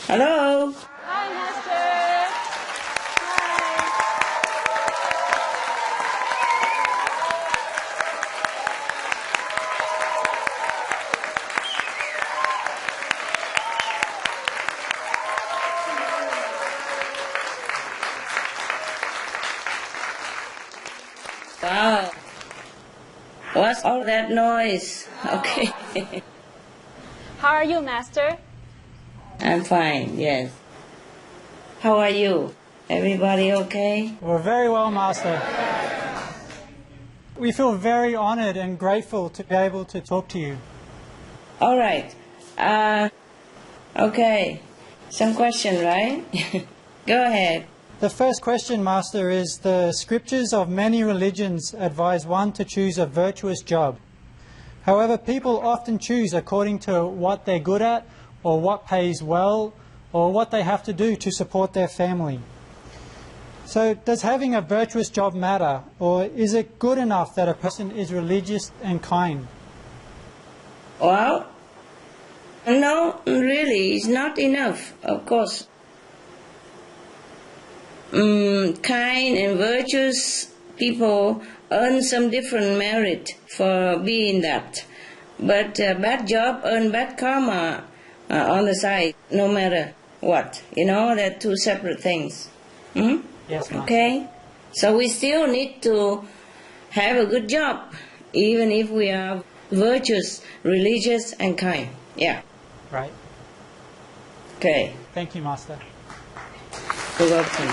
Hello? Hi, Master. Wow. What's all that noise? Okay. How are you, Master? I'm fine, yes. How are you? Everybody okay? We're very well, Master. We feel very honored and grateful to be able to talk to you. All right. Okay. Some question, right? Go ahead. The first question, Master, is the scriptures of many religions advise one to choose a virtuous job. However, people often choose according to what they're good at, or what pays well, or what they have to do to support their family. So does having a virtuous job matter, or is it good enough that a person is religious and kind? Well, no, really, it's not enough, of course. Kind and virtuous people earn some different merit for being that. But bad job earn bad karma on the side, no matter what. You know, they're two separate things. Hmm? Yes, Master. Okay? So we still need to have a good job, even if we are virtuous, religious, and kind. Yeah. Right. Okay. Thank you, Master. You're welcome.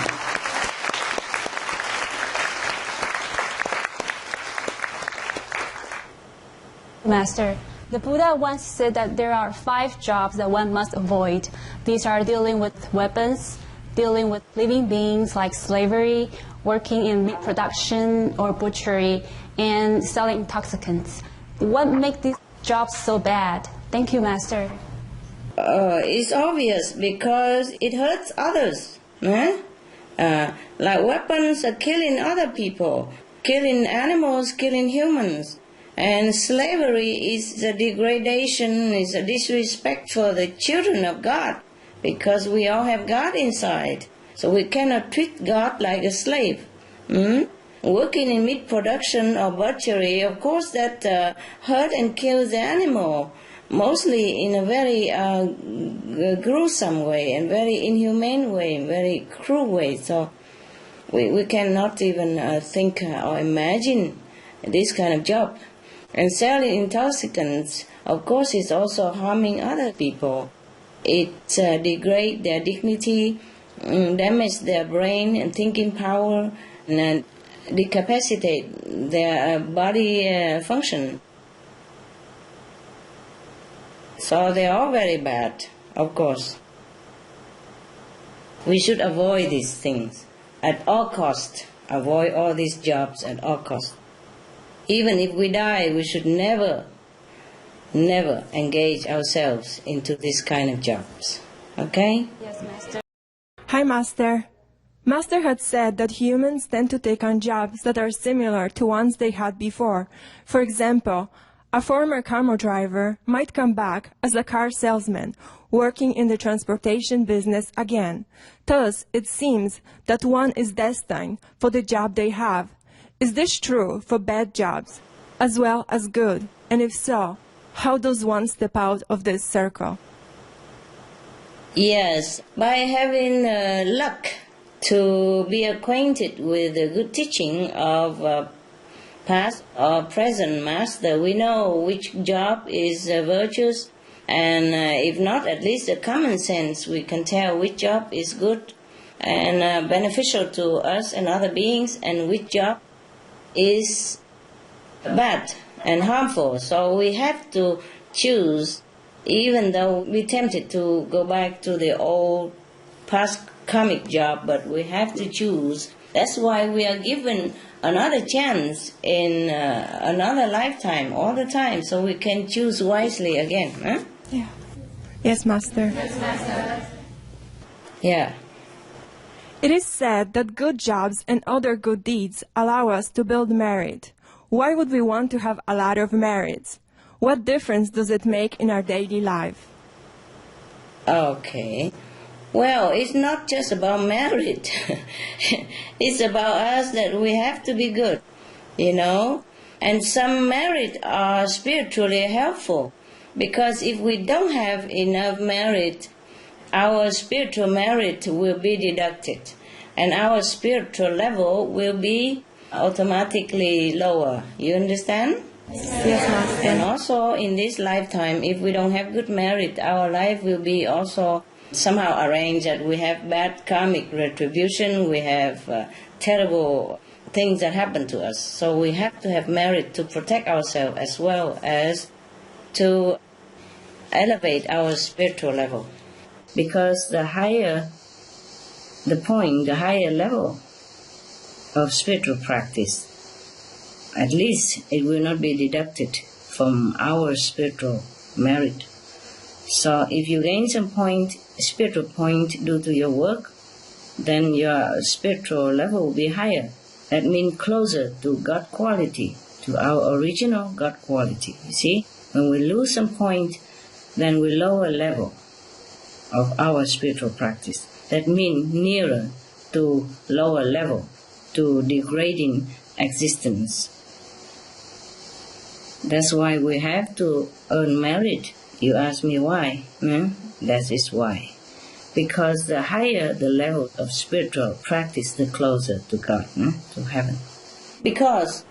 Master, the Buddha once said that there are 5 jobs that one must avoid. These are dealing with weapons, dealing with living beings like slavery, working in meat production or butchery, and selling intoxicants. What makes these jobs so bad? Thank you, Master. It's obvious because it hurts others. Eh? Like weapons are killing other people, killing animals, killing humans. And slavery is a degradation, is a disrespect for the children of God, because we all have God inside. So we cannot treat God like a slave. Working in meat production or butchery, of course that hurt and kills the animal, mostly in a very gruesome way and very inhumane way, very cruel way. So we cannot even think or imagine this kind of job. And selling intoxicants, of course, is also harming other people. It degrades their dignity, damages their brain and thinking power, and decapacitate their body function. So they are very bad, of course. We should avoid these things at all costs. Avoid all these jobs at all costs. Even if we die, we should never engage ourselves into this kind of jobs. Okay? Yes, Master. Hi, Master. Master had said that humans tend to take on jobs that are similar to ones they had before. For example, a former camo driver might come back as a car salesman, working in the transportation business again. Thus, it seems that one is destined for the job they have. Is this true for bad jobs as well as good? And if so, how does one step out of this circle? Yes, by having luck to be acquainted with the good teaching of past or present master, we know which job is virtuous, and if not, at least a common sense, we can tell which job is good and beneficial to us and other beings, and which job is bad and harmful. So we have to choose, even though we're tempted to go back to the old past karmic job, but we have to choose. That's why we are given another chance in another lifetime all the time, so we can choose wisely again. Huh? Yeah. Yes, Master. Yes, Master. Yeah. It is said that good jobs and other good deeds allow us to build merit. Why would we want to have a lot of merits? What difference does it make in our daily life? Okay. Well, it's not just about merit. It's about us that we have to be good, And some merit are spiritually helpful, because if we don't have enough merit, our spiritual merit will be deducted, and our spiritual level will be automatically lower. You understand? Yes, Master. And also in this lifetime, if we don't have good merit, our life will be also somehow arranged that we have bad karmic retribution, we have terrible things that happen to us. So we have to have merit to protect ourselves as well as to elevate our spiritual level. Because the higher the point, the higher level of spiritual practice, at least it will not be deducted from our spiritual merit. So if you gain some spiritual point due to your work, then your spiritual level will be higher. That means closer to God quality, to our original God quality. You see, when we lose some point, then we lower level of our spiritual practice. That means nearer to lower level, to degrading existence. That's why we have to earn merit. You ask me why? That is why. Because the higher the level of spiritual practice, the closer to God, to heaven. Because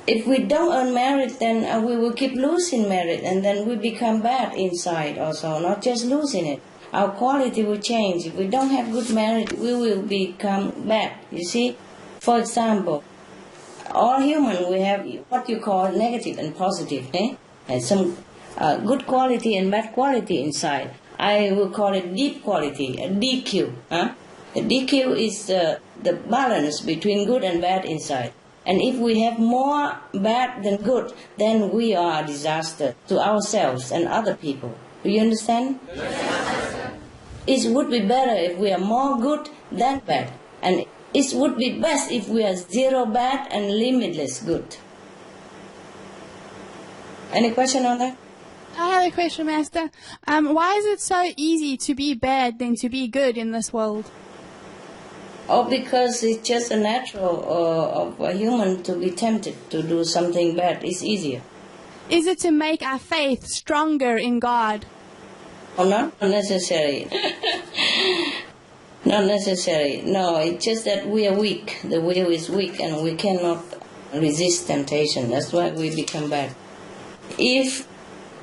if we don't earn merit, then we will keep losing merit, and then we become bad inside also, not just losing it. Our quality will change. If we don't have good merit, we will become bad. You see, for example, all human, we have what you call negative and positive, and some good quality and bad quality inside. I will call it deep quality, a DQ. The DQ is the balance between good and bad inside. And if we have more bad than good, then we are a disaster to ourselves and other people. Do you understand? It would be better if we are more good than bad. And it would be best if we are zero bad and limitless good. Any question on that? I have a question, Master. Why is it so easy to be bad than to be good in this world? Because it's just a natural of a human to be tempted to do something bad. It's easier. Is it to make our faith stronger in God? Oh, not necessary. Not necessary. No, it's just that we are weak. The will is weak and we cannot resist temptation. That's why we become bad. If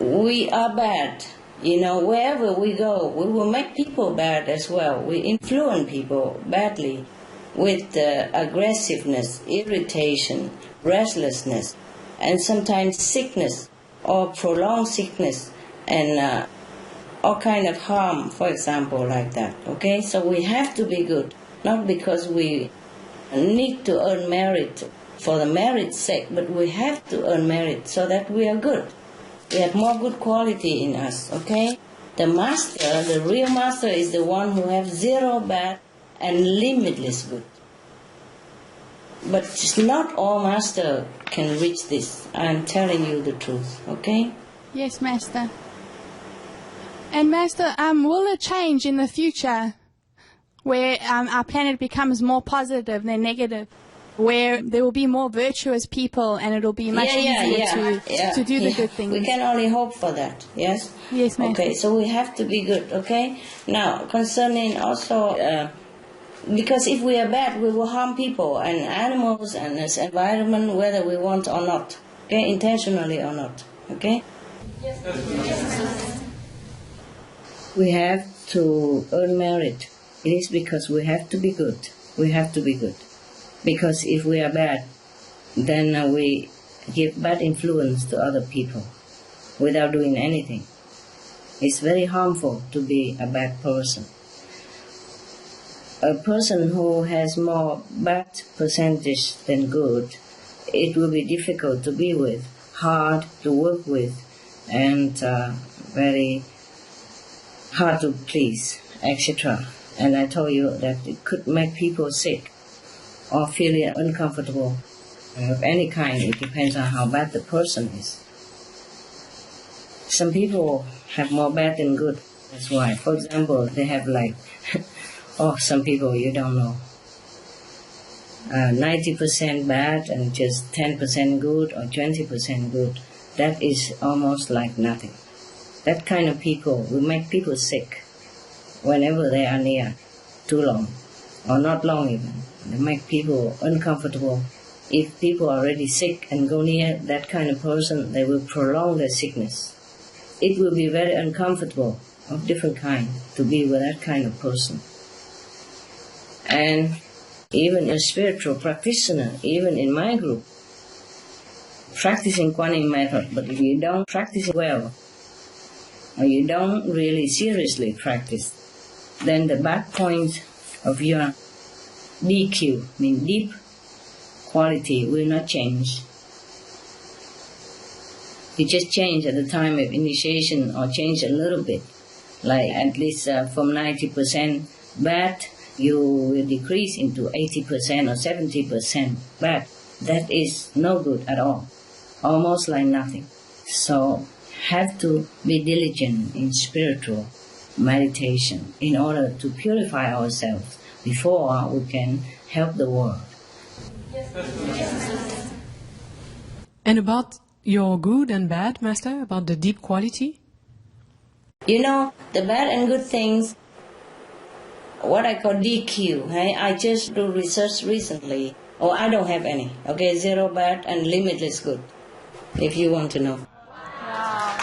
we are bad, wherever we go, we will make people bad as well. We influence people badly with aggressiveness, irritation, restlessness, and sometimes sickness or prolonged sickness and all kind of harm, for example, like that. Okay, so we have to be good, not because we need to earn merit for the merit's sake, but we have to earn merit so that we are good. We have more good quality in us, okay? The master, the real master, is the one who has zero bad and limitless good. But not all master can reach this. I'm telling you the truth, okay? Yes, Master. And Master, will it change in the future where our planet becomes more positive than negative? Where there will be more virtuous people and it will be much easier to do the good things. We can only hope for that, yes? Yes, Master. Okay, so we have to be good, okay? Now, concerning also, because if we are bad, we will harm people and animals and this environment, whether we want or not, okay? Intentionally or not, okay? Yes. We have to earn merit. It is because we have to be good. We have to be good. Because if we are bad, then we give bad influence to other people without doing anything. It's very harmful to be a bad person. A person who has more bad percentage than good, it will be difficult to be with, hard to work with, and very hard to please, etc. And I told you that it could make people sick or feeling uncomfortable of any kind. It depends on how bad the person is. Some people have more bad than good, That's why. For example, they have like, some people you don't know. 90% bad and just 10% good or 20% good. That is almost like nothing. That kind of people will make people sick whenever they are near too long, or not long even. They make people uncomfortable. If people are already sick and go near that kind of person, they will prolong their sickness. It will be very uncomfortable of different kind to be with that kind of person. And even a spiritual practitioner, even in my group, practicing Kuan method, but if you don't practice it well, or you don't really seriously practice, then the bad point of your DQ, mean deep quality, will not change. You just change at the time of initiation or change a little bit, like at least from 90% bad, you will decrease into 80% or 70% bad. That is no good at all, almost like nothing. So have to be diligent in spiritual meditation in order to purify ourselves before we can help the world. And about your good and bad, Master, about the deep quality? You know, the bad and good things, what I call DQ, I just do research recently. Oh, I don't have any. Okay, zero bad and limitless good, if you want to know. Wow.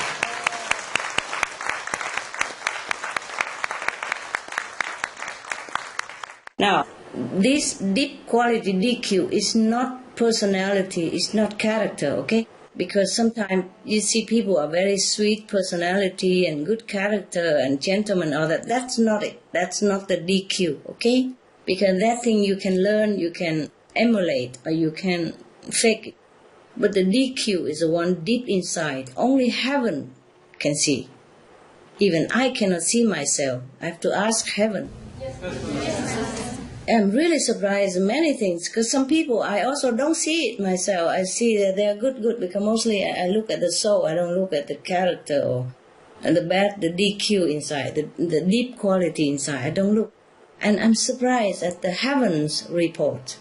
Now, this deep quality DQ is not personality, it's not character, okay? Because sometimes you see people are very sweet personality and good character and gentleman, all that. That's not it. That's not the DQ, okay? Because that thing you can learn, you can emulate, or you can fake it. But the DQ is the one deep inside. Only heaven can see. Even I cannot see myself. I have to ask heaven. I'm really surprised in many things, because some people, I also don't see it myself. I see that they are good, because mostly I look at the soul, I don't look at the character or the bad, the DQ inside, the deep quality inside. I don't look. And I'm surprised at the heavens report.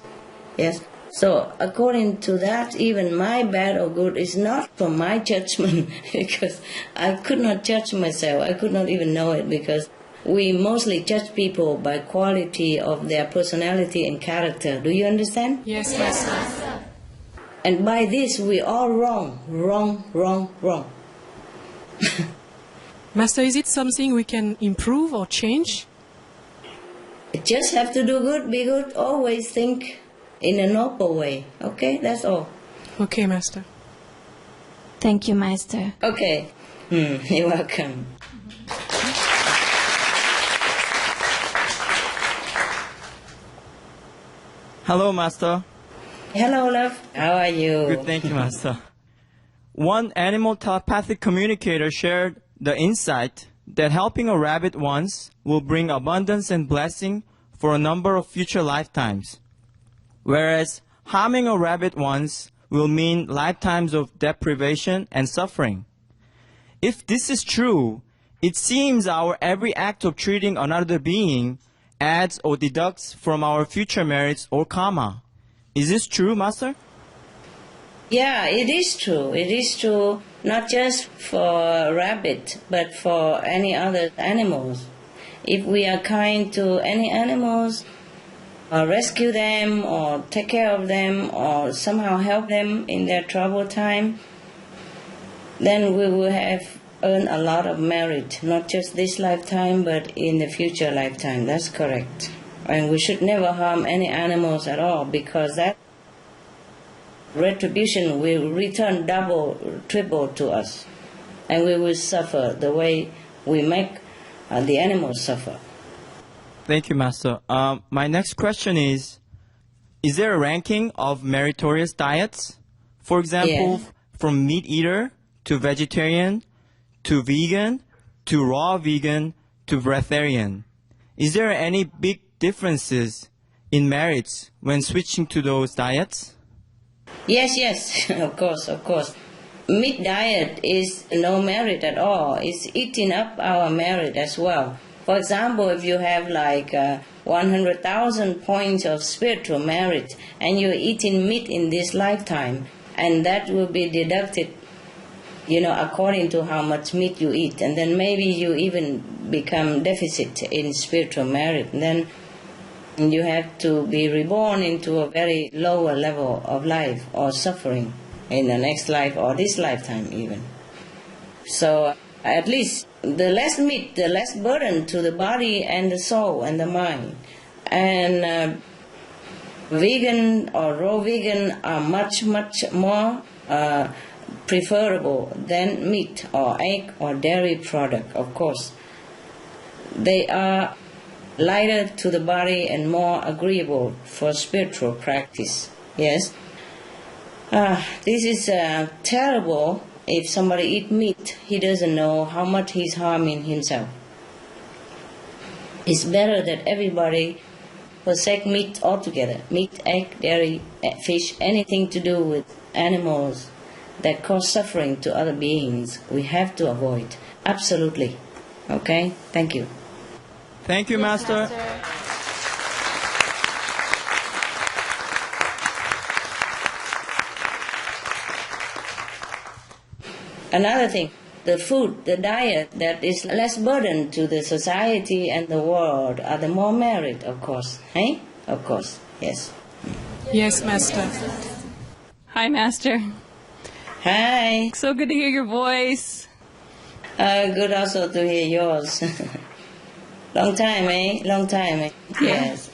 Yes. So according to that, even my bad or good is not from my judgment, because I could not judge myself. I could not even know it, because we mostly judge people by quality of their personality and character. Do you understand? Yes, Master. And by this, we all wrong. Master, is it something we can improve or change? Just have to do good, be good, always think in a noble way. Okay, that's all. Okay, Master. Thank you, Master. Okay, you're welcome. Hello, Master. Hello, love. How are you? Good, thank you, Master. One animal telepathic communicator shared the insight that helping a rabbit once will bring abundance and blessing for a number of future lifetimes, whereas harming a rabbit once will mean lifetimes of deprivation and suffering. If this is true, it seems our every act of treating another being adds or deducts from our future merits or karma. Is this true, Master? Yeah, it is true. It is true, not just for rabbit, but for any other animals. If we are kind to any animals, or rescue them, or take care of them, or somehow help them in their trouble time, then we will have earned a lot of merit, not just this lifetime, but in the future lifetime. That's correct. And we should never harm any animals at all, because that retribution will return double, triple to us. And we will suffer the way we make the animals suffer. Thank you, Master. My next question is there a ranking of meritorious diets? For example, from meat eater to vegetarian, to vegan, to raw vegan, to breatharian. Is there any big differences in merits when switching to those diets? Yes, of course. meat diet is no merit at all. It's eating up our merit as well. For example, if you have like 100,000 points of spiritual merit and you're eating meat in this lifetime, and that will be deducted, according to how much meat you eat, and then maybe you even become deficit in spiritual merit. And then you have to be reborn into a very lower level of life or suffering in the next life or this lifetime even. So at least the less meat, the less burden to the body and the soul and the mind. And vegan or raw vegan are much, much more preferable than meat or egg or dairy product, of course. They are lighter to the body and more agreeable for spiritual practice. Yes. This is terrible. If somebody eats meat, he doesn't know how much he's harming himself. It's better that everybody forsake meat altogether. Meat, egg, dairy, fish, anything to do with animals that cause suffering to other beings, we have to avoid. Absolutely. Okay? Thank you. Thank you, Yes, Master. Another thing, the food, the diet that is less burden to the society and the world are the more merit, of course. Hey? Of course, yes. Yes, Master. Hi, Master. Hi. So good to hear your voice. Good also to hear yours. Long time, eh? Long time, eh? Yes.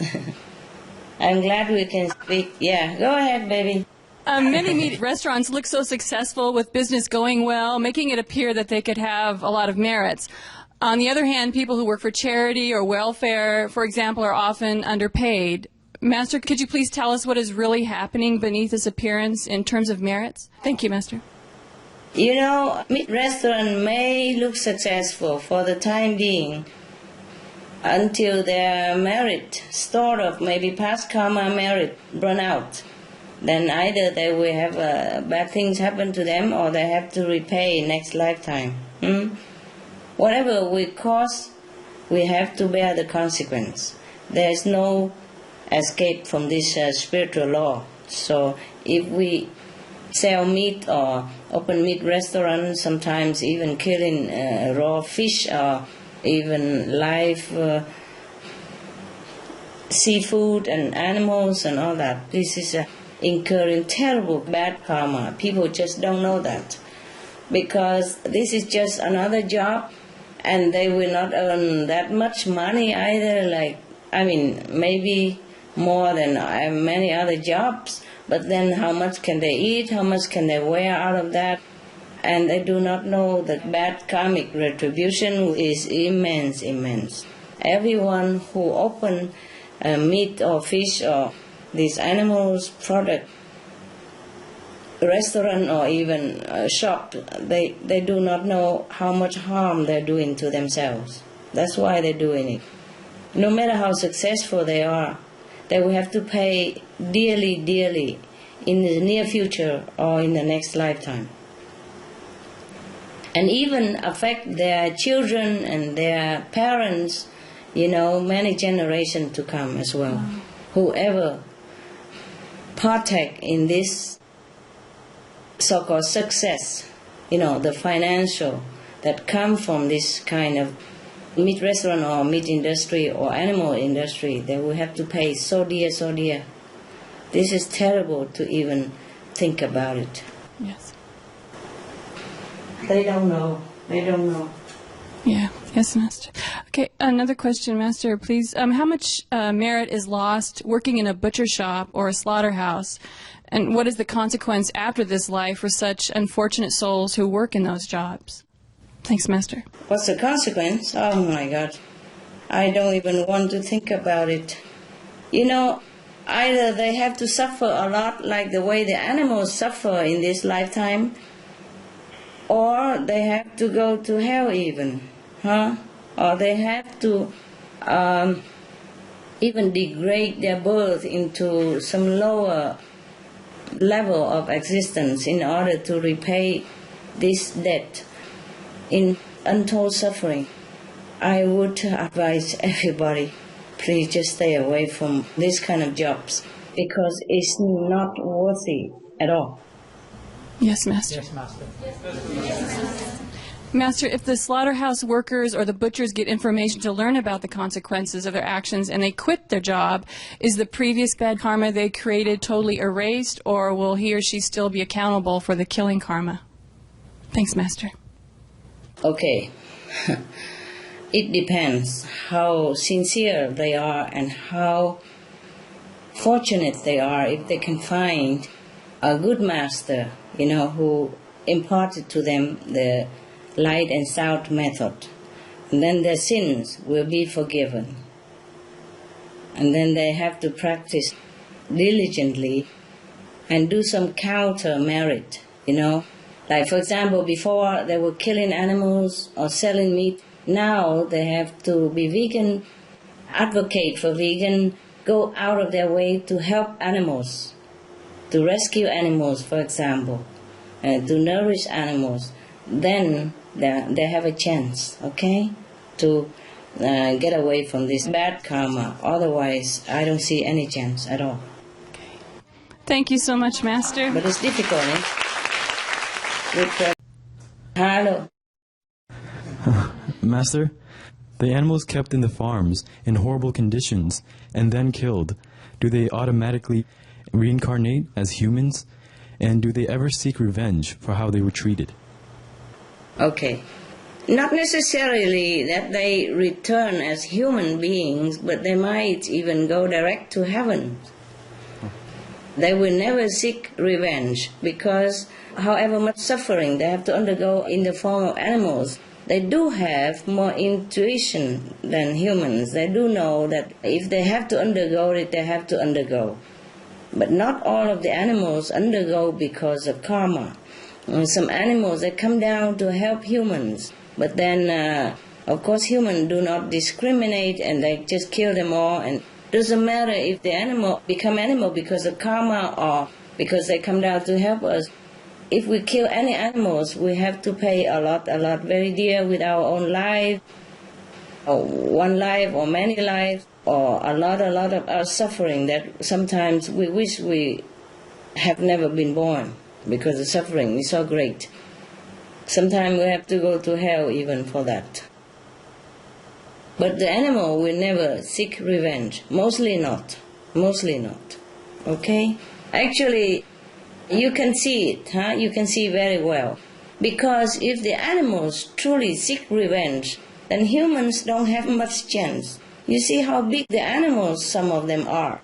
I'm glad we can speak. Yeah, go ahead, baby. Many meat restaurants look so successful with business going well, making it appear that they could have a lot of merits. On the other hand, people who work for charity or welfare, for example, are often underpaid. Master, could you please tell us what is really happening beneath this appearance in terms of merits? Thank you, Master. Meat restaurant may look successful for the time being until their merit, stored of maybe past karma merit, run out. Then either they will have bad things happen to them or they have to repay next lifetime. Whatever we cause, we have to bear the consequence. There is no escape from this spiritual law. So if we sell meat or open meat restaurants, sometimes even killing raw fish or even live seafood and animals and all that, this is incurring terrible bad karma. People just don't know that, because this is just another job and they will not earn that much money either, maybe more than many other jobs, but then how much can they eat, how much can they wear out of that? And they do not know that bad karmic retribution is immense, immense. Everyone who open meat or fish or these animals product restaurant or even shop, they do not know how much harm they're doing to themselves. That's why they're doing it. No matter how successful they are, they will have to pay dearly, dearly in the near future or in the next lifetime. And even affect their children and their parents, many generations to come as well. Wow. Whoever partake in this so-called success, the financial that come from this kind of meat restaurant or meat industry or animal industry, they will have to pay so dear, so dear. This is terrible to even think about it. Yes. They don't know. They don't know. Yeah. Yes, Master. Okay, another question, Master, please. How much merit is lost working in a butcher shop or a slaughterhouse? And what is the consequence after this life for such unfortunate souls who work in those jobs? Thanks, Master. What's the consequence? Oh, my God. I don't even want to think about it. Either they have to suffer a lot like the way the animals suffer in this lifetime, or they have to go to hell even. Or they have to even degrade their birth into some lower level of existence in order to repay this death in untold suffering. I would advise everybody, please just stay away from this kind of jobs because it's not worthy at all. Yes, Master. Yes, Master. Master, if the slaughterhouse workers or the butchers get information to learn about the consequences of their actions and they quit their job, is the previous bad karma they created totally erased, or will he or she still be accountable for the killing karma? Thanks, Master. Okay. It depends how sincere they are and how fortunate they are if they can find a good master, who imparted to them the light and sound method. And then their sins will be forgiven. And then they have to practice diligently and do some counter merit, Like, for example, before they were killing animals or selling meat. Now they have to be vegan, advocate for vegan, go out of their way to help animals, to rescue animals, for example, to nourish animals. Then they have a chance, okay, to get away from this bad karma. Otherwise, I don't see any chance at all. Okay. Thank you so much, Master. But it's difficult, Hello. Master, the animals kept in the farms in horrible conditions and then killed, do they automatically reincarnate as humans? And do they ever seek revenge for how they were treated? Okay. Not necessarily that they return as human beings, but they might even go direct to heaven. They will never seek revenge because however much suffering they have to undergo in the form of animals, they do have more intuition than humans. They do know that if they have to undergo it, they have to undergo. But not all of the animals undergo because of karma. Some animals, they come down to help humans. But then, of course, humans do not discriminate and they just kill them all. And it doesn't matter if the animal become animal because of karma or because they come down to help us. If we kill any animals, we have to pay a lot, very dear with our own life, or one life, or many lives, or a lot of our suffering that sometimes we wish we have never been born because the suffering is so great. Sometimes we have to go to hell even for that. But the animal will never seek revenge. Mostly not. Okay? Actually, you can see it, You can see very well. Because if the animals truly seek revenge, then humans don't have much chance. You see how big the animals, some of them are.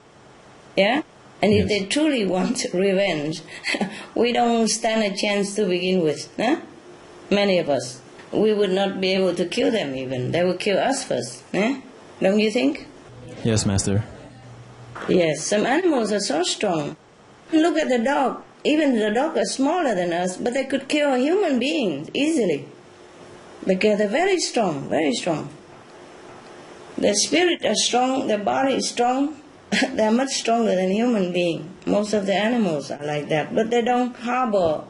Yeah? And if they truly want revenge, we don't stand a chance to begin with. Many of us. We would not be able to kill them even. They would kill us first. Don't you think? Yes, Master. Yes, some animals are so strong. Look at the dog. Even the dog is smaller than us, but they could kill a human being easily. Because they're very strong, very strong. Their spirit is strong, their body is strong. They're much stronger than human beings. Most of the animals are like that, but they don't harbor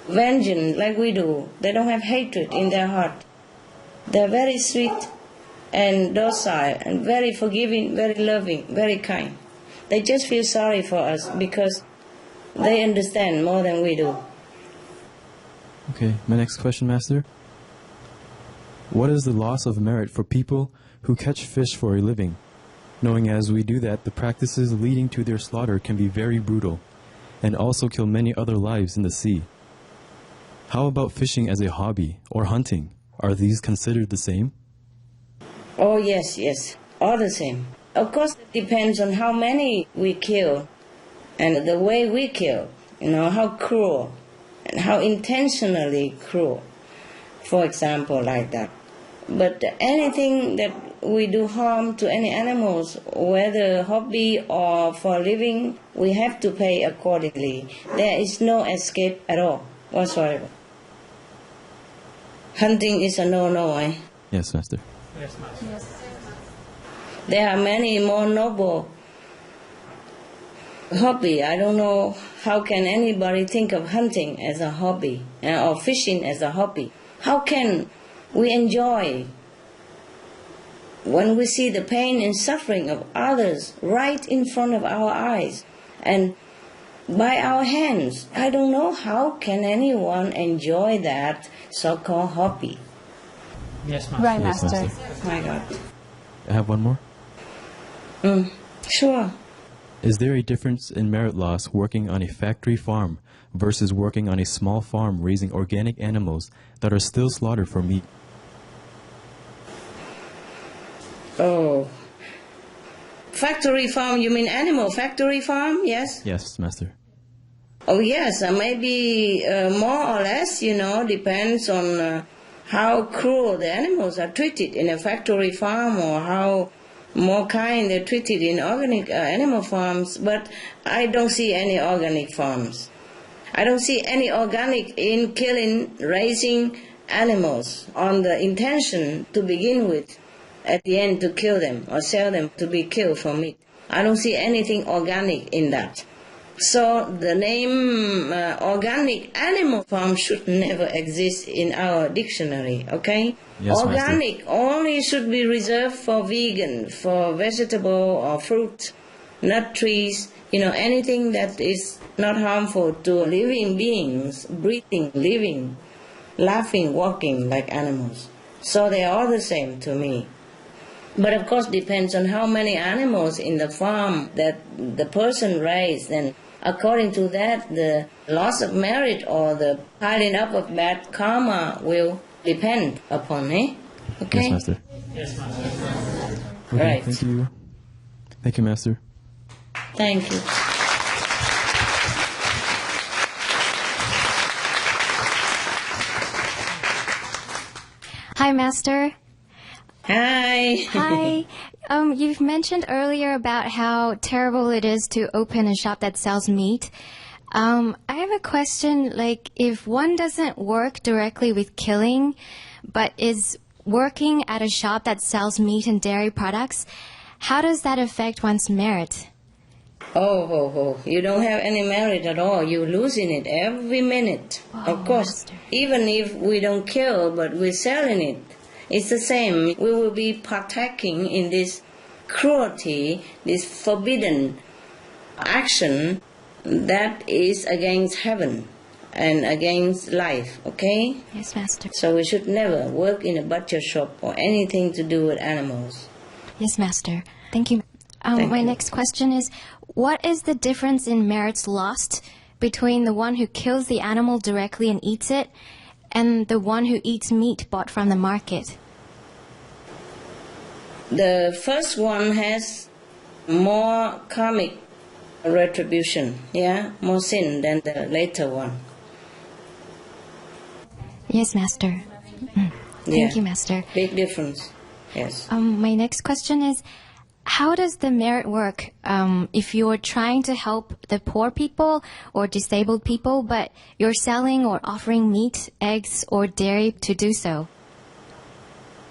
vengeance like we do. They don't have hatred in their heart. They're very sweet and docile and very forgiving, very loving, very kind. They just feel sorry for us because they understand more than we do. Okay, my next question, Master. What is the loss of merit for people who catch fish for a living, knowing as we do that the practices leading to their slaughter can be very brutal and also kill many other lives in the sea? How about fishing as a hobby or hunting? Are these considered the same? Oh, yes, all the same. Of course, it depends on how many we kill and the way we kill, how cruel and how intentionally cruel, for example, like that. But anything that we do harm to any animals, whether hobby or for living, we have to pay accordingly. There is no escape at all, whatsoever. Hunting is a no-no, eh? Yes, Master. Yes, Master. Yes. There are many more noble hobby. I don't know how can anybody think of hunting as a hobby or fishing as a hobby. How can we enjoy when we see the pain and suffering of others right in front of our eyes and by our hands? I don't know how can anyone enjoy that so-called hobby. Yes, Master. Right, Yes, Master. Master. My God. I have one more. Sure. Is there a difference in merit loss working on a factory farm versus working on a small farm raising organic animals that are still slaughtered for meat? Oh. Factory farm, you mean animal factory farm? Yes? Yes, Master. Oh, yes, maybe more or less, depends on how cruel the animals are treated in a factory farm or how more kind they're treated in organic animal farms. But I don't see any organic farms. I don't see any organic in killing, raising animals on the intention to begin with, at the end to kill them or sell them to be killed for meat. I don't see anything organic in that. So the name organic animal farm should never exist in our dictionary, okay? Yes, organic Master. only should be reserved for vegan, for vegetable or fruit, nut trees, anything that is not harmful to living beings, breathing, living, laughing, walking like animals. So they are all the same to me. But of course depends on how many animals in the farm that the person raised, and according to that the loss of merit or the piling up of bad karma will depend upon, Okay? Yes, Master. Yes, Master. Okay, Right. Thank you. Thank you, Master. Thank you. Hi, Master. Hi. Hi. You've mentioned earlier about how terrible it is to open a shop that sells meat. I have a question, like, if one doesn't work directly with killing, but is working at a shop that sells meat and dairy products, how does that affect one's merit? Oh, you don't have any merit at all. You're losing it every minute. Of course, Master. even if we don't kill, but we're selling it, it's the same. We will be partaking in this cruelty, this forbidden action that is against heaven and against life, okay? Yes, Master. So we should never work in a butcher shop or anything to do with animals. Yes, Master. Thank you. Thank My you. next question is, what is the difference in merits lost between the one who kills the animal directly and eats it and the one who eats meat bought from the market? The first one has more karmic retribution, more sin than the later one. Yes, Master. Thank you, Master. Big difference, yes. My next question is, how does the merit work if you're trying to help the poor people or disabled people, but you're selling or offering meat, eggs, or dairy to do so?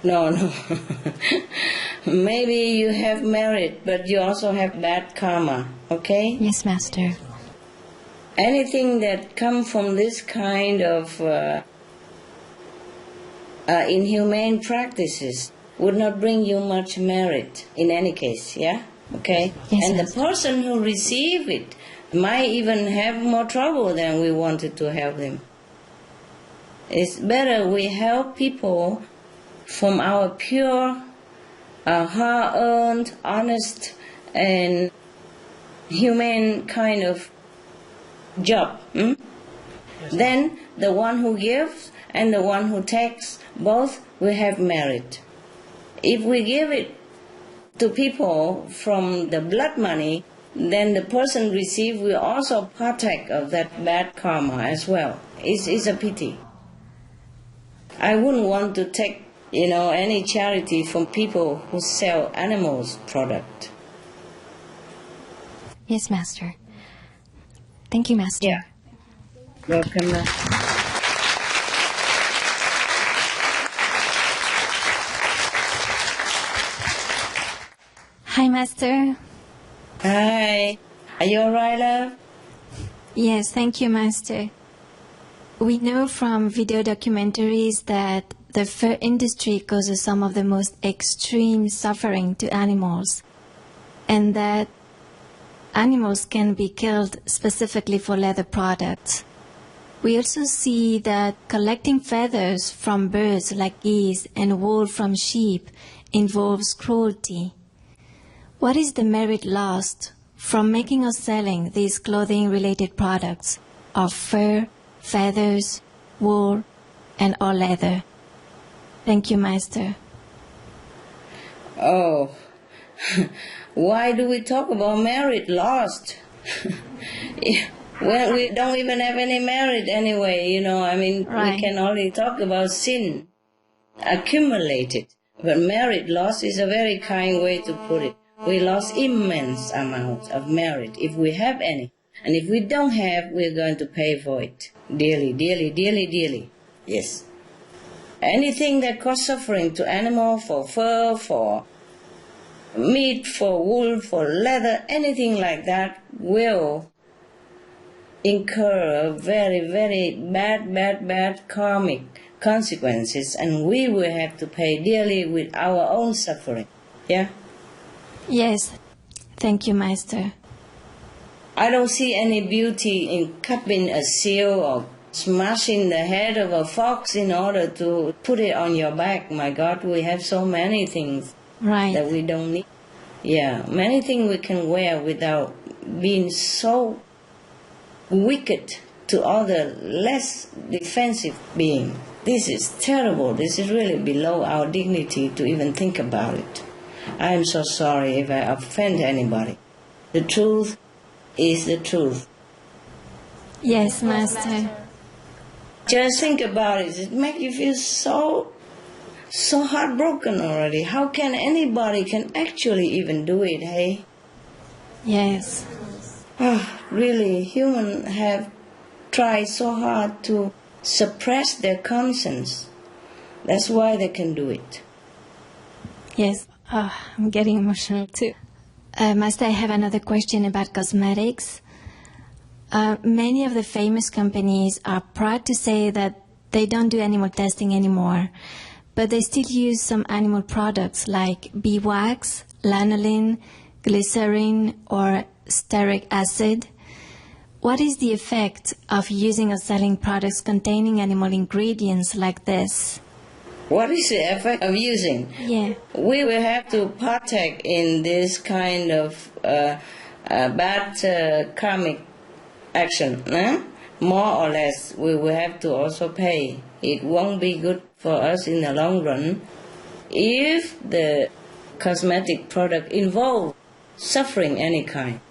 No. Maybe you have merit, but you also have bad karma, okay? Yes, Master. Anything that comes from this kind of inhumane practices would not bring you much merit in any case, okay? Yes, and Master. the person who receive it might even have more trouble than we wanted to help them. It's better we help people from our pure, hard-earned, honest, and humane kind of job. Then the one who gives and the one who takes, both will have merit. If we give it to people from the blood money, then the person received will also partake of that bad karma as well. It's a pity. I wouldn't want to take any charity from people who sell animals product. Yes, Master. Thank you, Master. Yeah. Welcome. Hi, Master. Hi. Are you alright, love? Yes, thank you, Master. We know from video documentaries that the fur industry causes some of the most extreme suffering to animals, and that animals can be killed specifically for leather products. We also see that collecting feathers from birds like geese and wool from sheep involves cruelty. What is the merit lost from making or selling these clothing-related products of fur, feathers, wool, and or leather? Thank you, Master. Oh, why do we talk about merit lost? Well, we don't even have any merit anyway, Right. We can only talk about sin accumulated. But merit loss is a very kind way to put it. We lost immense amounts of merit, if we have any. And if we don't have, we're going to pay for it. Dearly, dearly, dearly, dearly. Yes. Anything that causes suffering to animal, for fur, for meat, for wool, for leather, anything like that will incur very, very bad karmic consequences, and we will have to pay dearly with our own suffering. Yeah? Yes, thank you, Master. I don't see any beauty in cupping a seal or smashing the head of a fox in order to put it on your back. My God, we have so many things Right. that we don't need. Yeah, many things we can wear without being so wicked to other less defensive being. This is terrible. This is really below our dignity to even think about it. I am so sorry if I offend anybody. The truth is the truth. Yes, Master. Just think about it. It makes you feel so heartbroken already. How can anybody can actually even do it, hey? Yes. Really, humans have tried so hard to suppress their conscience. That's why they can do it. Yes. I'm getting emotional too. Master, I have another question about cosmetics. Many of the famous companies are proud to say that they don't do animal testing anymore, but they still use some animal products like beeswax, lanolin, glycerin, or stearic acid. What is the effect of using or selling products containing animal ingredients like this? What is the effect of using? Yeah. We will have to partake in this kind of bad karmic action. More or less, we will have to also pay. It won't be good for us in the long run if the cosmetic product involves suffering any kind.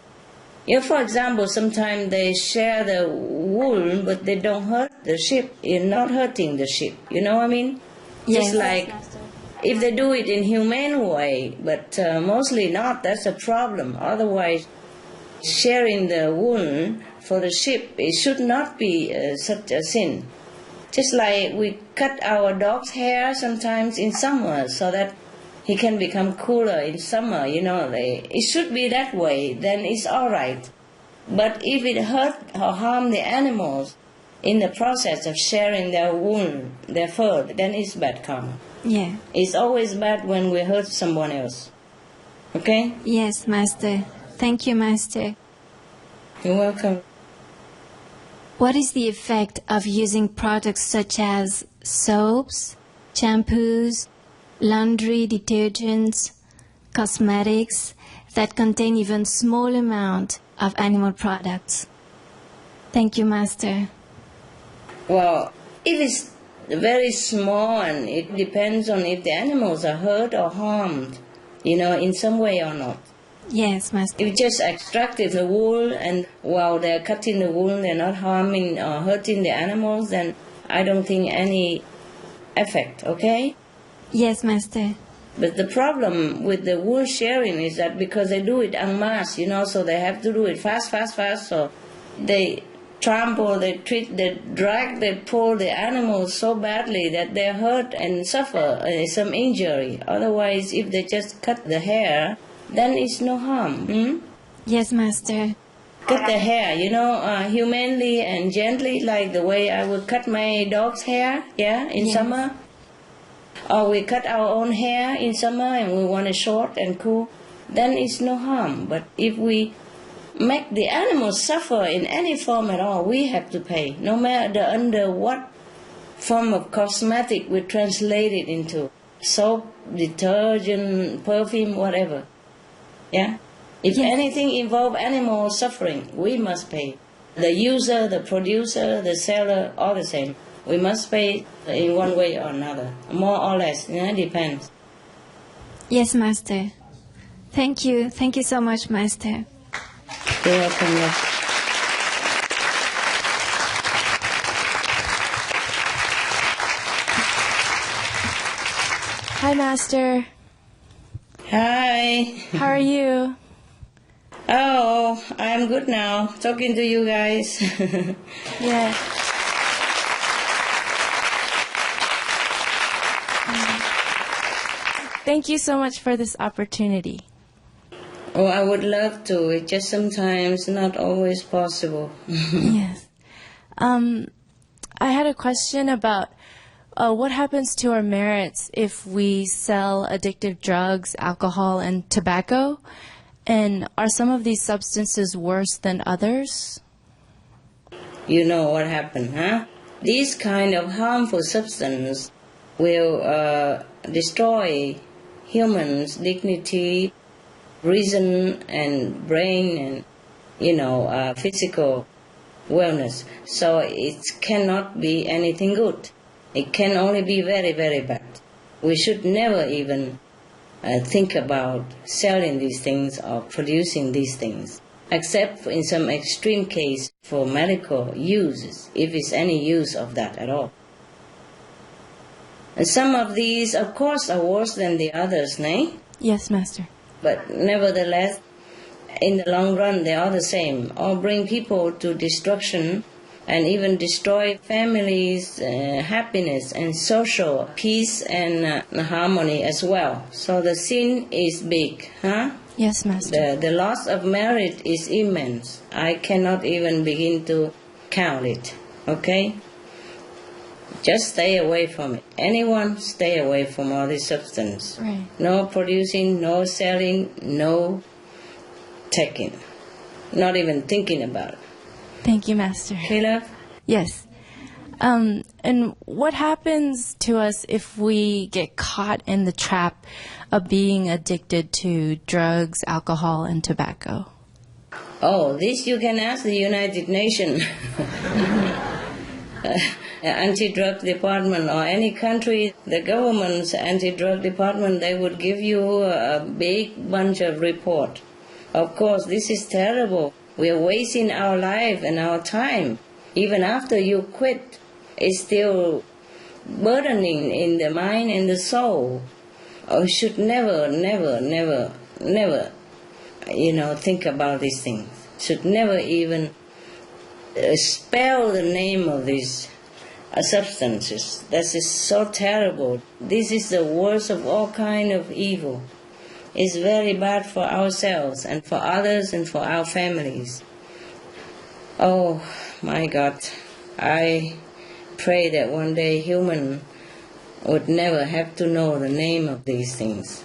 For example, sometimes they share the wool, but they don't hurt the sheep. You're not hurting the sheep. You know what I mean? Yes. Just like if they do it in humane way, but mostly not, that's a problem. Otherwise, sharing the wool for the sheep, it should not be such a sin. Just like we cut our dog's hair sometimes in summer so that he can become cooler in summer, it should be that way, then it's all right. But if it hurt or harm the animals in the process of sharing their wool, their fur, then it's bad karma. Yeah. It's always bad when we hurt someone else. Okay? Yes, Master. Thank you, Master. You're welcome. What is the effect of using products such as soaps, shampoos, laundry detergents, cosmetics that contain even small amount of animal products? Thank you, Master. Well, if it's very small, and it depends on if the animals are hurt or harmed, in some way or not. Yes, Master. If you just extracted the wool and while they're cutting the wool, they're not harming or hurting the animals, then I don't think any effect, okay? Yes, Master. But the problem with the wool sharing is that because they do it en masse, so they have to do it fast, so they trample, they drag, they pull the animals so badly that they hurt and suffer some injury. Otherwise, if they just cut the hair, then it's no harm. Yes, Master. cut the hair, humanely and gently, like the way I would cut my dog's hair, in summer. Or we cut our own hair in summer and we want it short and cool, then it's no harm. But if we make the animals suffer in any form at all, we have to pay, no matter under what form of cosmetic we translate it into. Soap, detergent, perfume, whatever. Yeah? If anything involves animal suffering, we must pay. The user, the producer, the seller, all the same. We must pay in one way or another, more or less, depends. Yes, Master. Thank you. Thank you so much, Master. You're welcome. Love. Hi, Master. Hi. How are you? Oh, I'm good now, talking to you guys. Yeah. Thank you so much for this opportunity. Oh, I would love to. It's just sometimes not always possible. Yes. I had a question about what happens to our merits if we sell addictive drugs, alcohol, and tobacco? And are some of these substances worse than others? You know what happened, huh? These kind of harmful substances will destroy humans' dignity, reason, and brain, and physical wellness. So it cannot be anything good. It can only be very, very bad. We should never even think about selling these things or producing these things, except in some extreme case for medical uses, if it's any use of that at all. And some of these, of course, are worse than the others, nay? Yes, Master. But nevertheless, in the long run, they are the same. All bring people to destruction and even destroy families' happiness and social peace and harmony as well. So the sin is big, huh? Yes, Master. The loss of merit is immense. I cannot even begin to count it, okay? Just stay away from it. Anyone, stay away from all this substance. Right. No producing, no selling, no taking. Not even thinking about it. Thank you, Master. Okay, love? Yes. And what happens to us if we get caught in the trap of being addicted to drugs, alcohol, and tobacco? Oh, this you can ask the United Nations. Anti-drug department or any country, the government's anti-drug department, they would give you a big bunch of report. Of course, this is terrible. We are wasting our life and our time. Even after you quit, it's still burdening in the mind and the soul. You should never, think about these things. Should never even spell the name of these substances. That is so terrible. This is the worst of all kind of evil. It's very bad for ourselves and for others and for our families. Oh my God, I pray that one day human would never have to know the name of these things.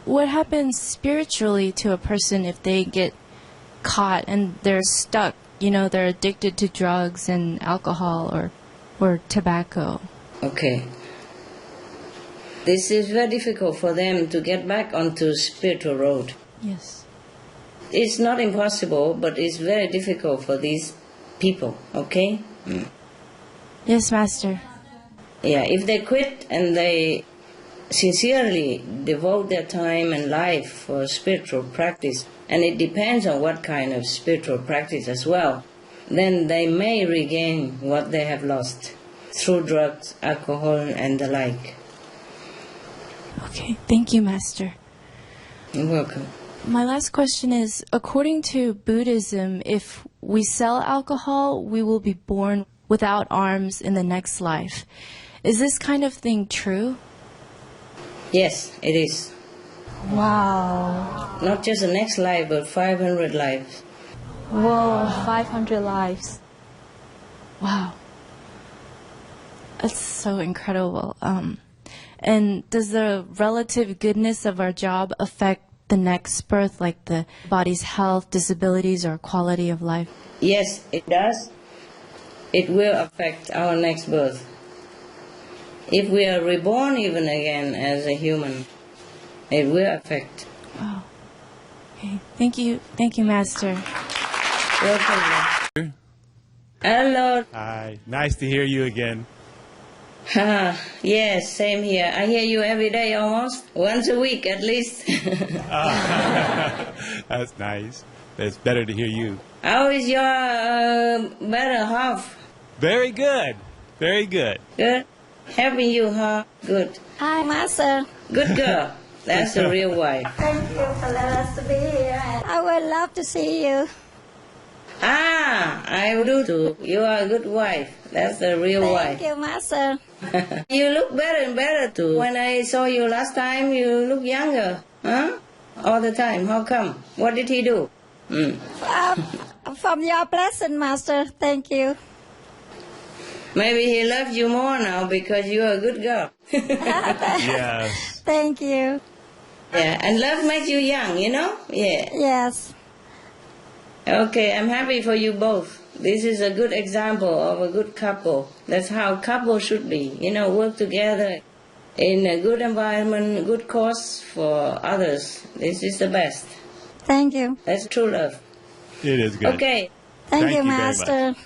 What happens spiritually to a person if they get caught and they're stuck? They're addicted to drugs and alcohol or tobacco. Okay. This is very difficult for them to get back onto spiritual road. Yes. It's not impossible, but it's very difficult for these people, okay? Yes, Master. Yeah, if they quit and they sincerely devote their time and life for spiritual practice, and it depends on what kind of spiritual practice as well, then they may regain what they have lost through drugs, alcohol, and the like. Okay, thank you, Master. You're welcome. My last question is, according to Buddhism, if we sell alcohol, we will be born without arms in the next life. Is this kind of thing true? Yes, it is. Wow. Not just the next life, but 500 lives. Whoa, 500 lives. Wow. That's so incredible. And does the relative goodness of our job affect the next birth, like the body's health, disabilities, or quality of life? Yes, it does. It will affect our next birth. If we are reborn even again as a human, it will affect. Wow. Okay. Thank you, Master. Welcome. Hello. Hi. Nice to hear you again. Yes, same here. I hear you every day almost. Once a week at least. That's nice. It's better to hear you. How is your better half? Very good. Very good. Good. Helping you, huh? Good. Hi, Master. Good girl. That's the real wife. Thank you for letting us to be here. I would love to see you. I do too. You are a good wife. That's the real wife. Thank you, Master. You look better and better too. When I saw you last time, you look younger. Huh? All the time. How come? What did he do? From your blessing, Master. Thank you. Maybe he loves you more now because you're a good girl. Yes. Thank you. Yeah, and love makes you young, you know? Yeah. Yes. Okay, I'm happy for you both. This is a good example of a good couple. That's how couples should be. You know, work together in a good environment, good cause for others. This is the best. Thank you. That's true love. It is good. Okay. Thank you, very Master. much.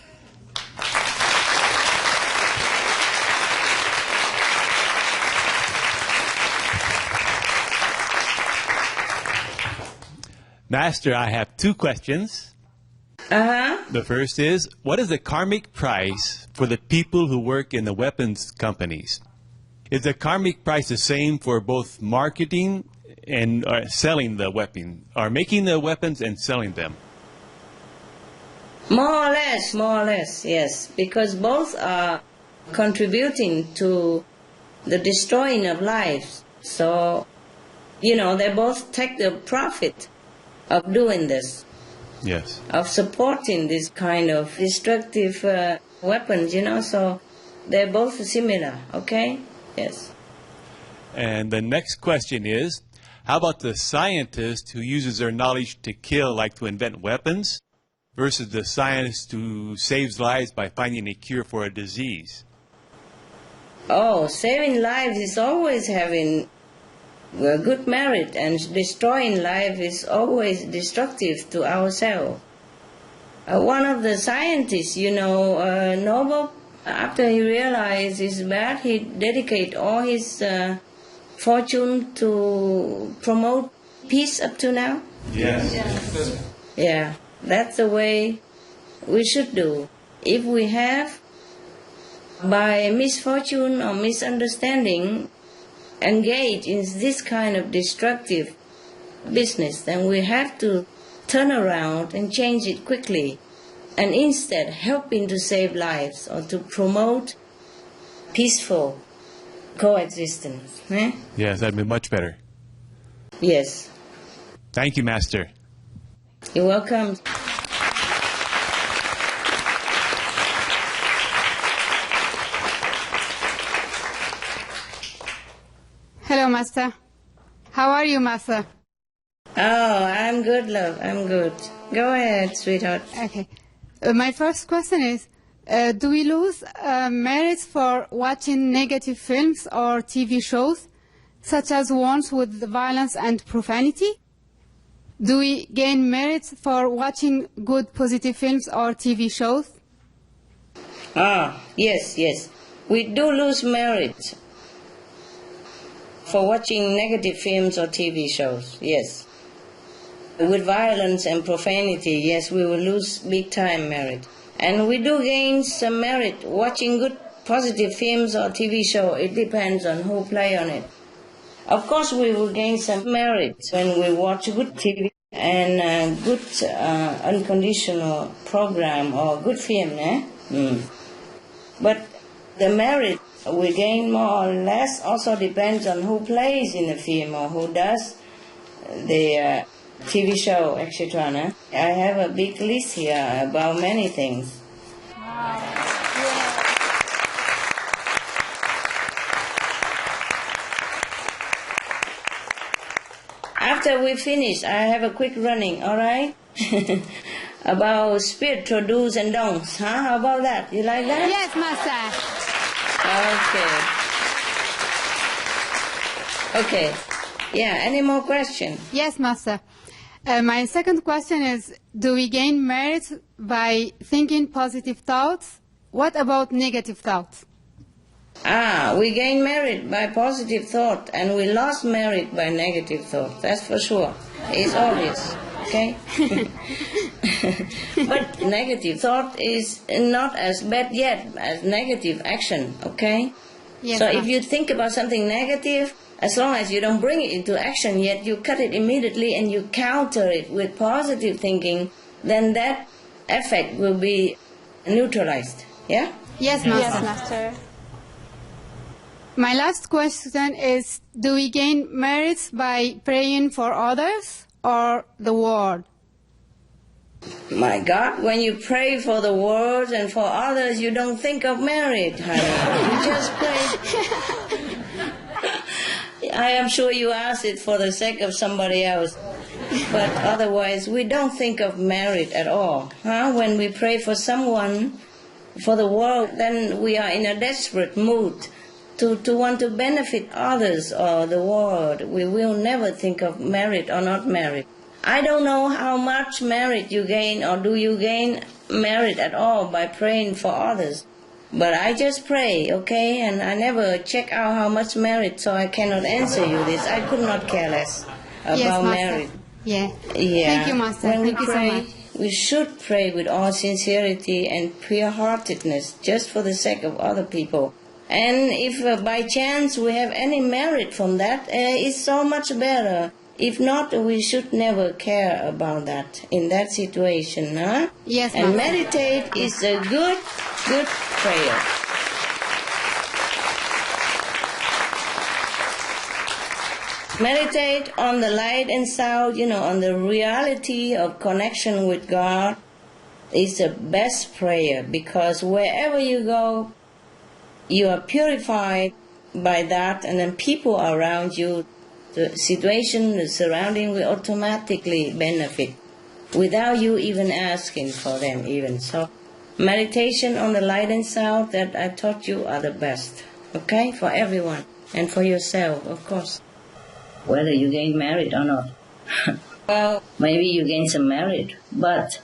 Master, I have two questions. The first is, what is the karmic price for the people who work in the weapons companies? Is the karmic price the same for both marketing and selling the weapon, or making the weapons and selling them? More or less, yes. Because both are contributing to the destroying of lives. So, you know, they both take the profit of doing this. Yes. Of supporting this kind of destructive weapons, you know, so they're both similar, okay? Yes. And the next question is, how about the scientist who uses their knowledge to kill, like to invent weapons, versus the scientist who saves lives by finding a cure for a disease? Oh, saving lives is always having a good merit, and destroying life is always destructive to ourselves. One of the scientists, you know, Nobel, after he realized it's bad, he dedicated all his fortune to promote peace up to now. Yes. Yeah, that's the way we should do. If we have, by misfortune or misunderstanding, engage in this kind of destructive business, then we have to turn around and change it quickly, and instead helping to save lives or to promote peaceful coexistence. Eh? Yes, that'd be much better. Yes. Thank you, Master. You're welcome. Hello, Master. How are you, Master? Oh, I'm good, love. I'm good. Go ahead, sweetheart. Okay. My first question is, do we lose merits for watching negative films or TV shows, such as ones with violence and profanity? Do we gain merits for watching good, positive films or TV shows? Yes. We do lose merit for watching negative films or TV shows, yes. With violence and profanity, yes, we will lose big time merit. And we do gain some merit watching good positive films or TV show. It depends on who play on it. Of course, we will gain some merit when we watch good TV and good unconditional program or good film, But the merit we gain more or less also depends on who plays in the film or who does the TV show, etc. No? I have a big list here about many things. After we finish, I have a quick running, all right? About spiritual do's and don'ts, huh? How about that? You like that? Yes, Master. Okay. Yeah, any more questions? Yes, Master. My second question is, do we gain merit by thinking positive thoughts? What about negative thoughts? We gain merit by positive thought, and we lost merit by negative thought. That's for sure. It's obvious, okay? But negative thought is not as bad yet as negative action, okay? Yes, so if you think about something negative, as long as you don't bring it into action yet, you cut it immediately and you counter it with positive thinking, then that effect will be neutralized, yeah? Yes, Master. Yes, Master. My last question is, do we gain merits by praying for others or the world? My God, when you pray for the world and for others, you don't think of merit, honey. You just pray. I am sure you ask it for the sake of somebody else. But otherwise, we don't think of merit at all. Huh? When we pray for someone, for the world, then we are in a desperate mood to want to benefit others or the world. We will never think of merit or not merit. I don't know how much merit you gain, or do you gain merit at all by praying for others. But I just pray, okay? And I never check out how much merit, so I cannot answer you this. I could not care less about merit. Yeah. Yeah. Thank you, Master. When Thank we you pray, so much. we should pray with all sincerity and pure-heartedness, just for the sake of other people. And if by chance we have any merit from that, it's so much better. If not, we should never care about that in that situation, huh? Yes, and Master. meditate is a good prayer. Meditate on the light and sound, on the reality of connection with God is the best prayer, because wherever you go, you are purified by that, and then people around you, the situation, the surrounding will automatically benefit without you even asking for them even. So meditation on the light and sound that I taught you are the best, okay, for everyone and for yourself, of course. Whether you gain merit or not. Well, maybe you gain some merit, but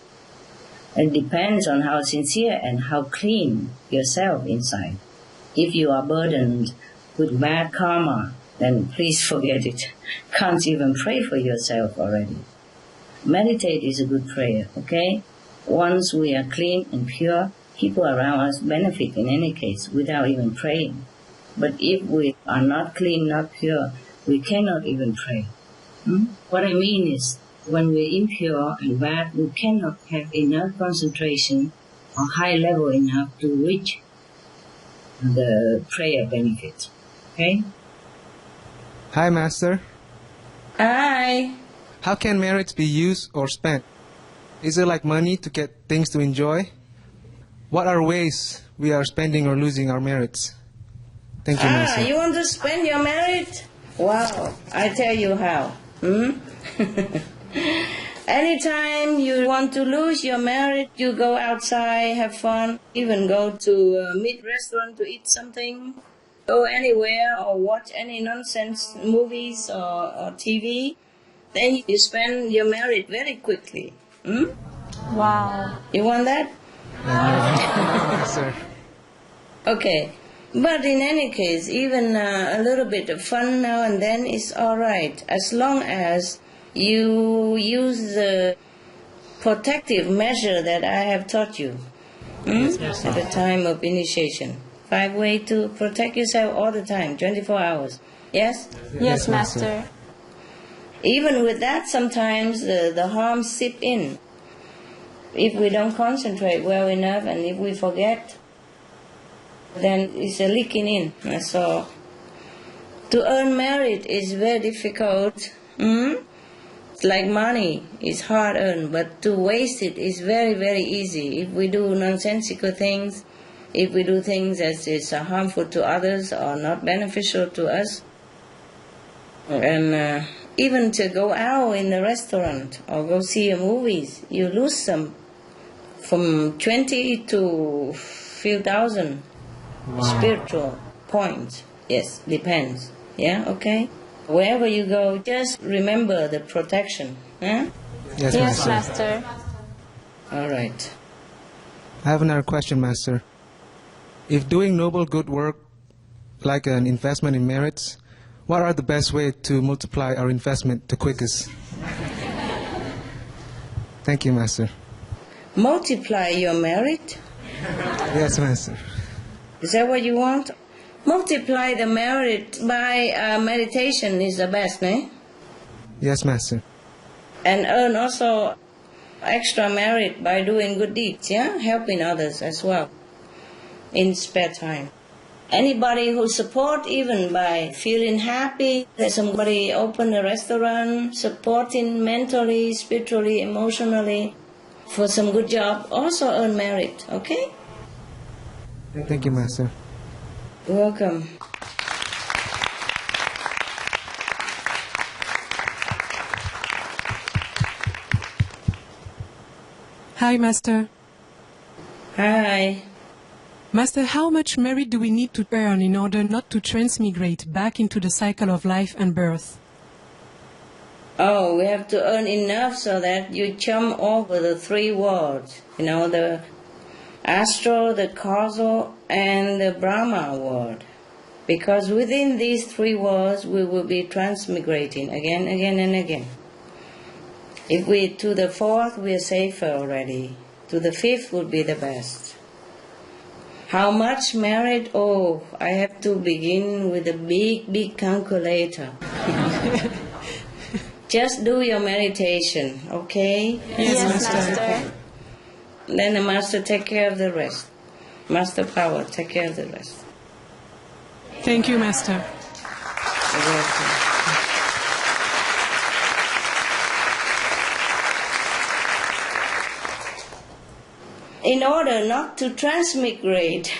it depends on how sincere and how clean yourself inside. If you are burdened with bad karma, then please forget it. Can't even pray for yourself already. Meditate is a good prayer, okay? Once we are clean and pure, people around us benefit in any case without even praying. But if we are not clean, not pure, we cannot even pray. What I mean is, when we're impure and bad, we cannot have enough concentration or high level enough to reach the prayer benefit. Okay? Hi, Master. Hi. How can merits be used or spent? Is it like money to get things to enjoy? What are ways we are spending or losing our merits? Thank you, Master. You want to spend your merit? Wow, I tell you how. Anytime you want to lose your merit, you go outside, have fun, even go to a meat restaurant to eat something, go anywhere or watch any nonsense movies or TV, then you spend your merit very quickly. Wow. You want that? Sir. Okay. But in any case, even a little bit of fun now and then is all right, as long as you use the protective measure that I have taught you at the time of initiation. 5 ways to protect yourself all the time, 24 hours. Yes? Yes, Master. Even with that, sometimes the harms seep in. If we don't concentrate well enough and if we forget, then it's a leaking in. So to earn merit is very difficult. like money. It's hard earned, but to waste it is very, very easy. If we do nonsensical things, if we do things that is harmful to others or not beneficial to us, and even to go out in the restaurant or go see a movies, you lose some, from 20 to few thousand spiritual points. Yes, depends. Yeah, okay? Wherever you go, just remember the protection. Huh? Yes, Master. All right. I have another question, Master. If doing noble good work, like an investment in merits, what are the best ways to multiply our investment the quickest? Thank you, Master. Multiply your merit? Yes, Master. Is that what you want? Multiply the merit by meditation is the best, eh? Yes, Master. And earn also extra merit by doing good deeds, yeah? Helping others as well in spare time. Anybody who support even by feeling happy that somebody opened a restaurant, supporting mentally, spiritually, emotionally for some good job, also earn merit, okay? Thank you, Master. You're welcome. Hi, Master. Hi. Master, how much merit do we need to earn in order not to transmigrate back into the cycle of life and birth? Oh, we have to earn enough so that you jump over the three worlds. You know, the astral, the causal, and the Brahma world. Because within these three worlds, we will be transmigrating again, and again. If we to the fourth, we are safer already. To the fifth would be the best. How much merit? Oh, I have to begin with a big calculator. Just do your meditation, okay? Yes, Master. Then the Master take care of the rest. Master Power take care of the rest. Thank you, Master. You're welcome. In order not to transmigrate,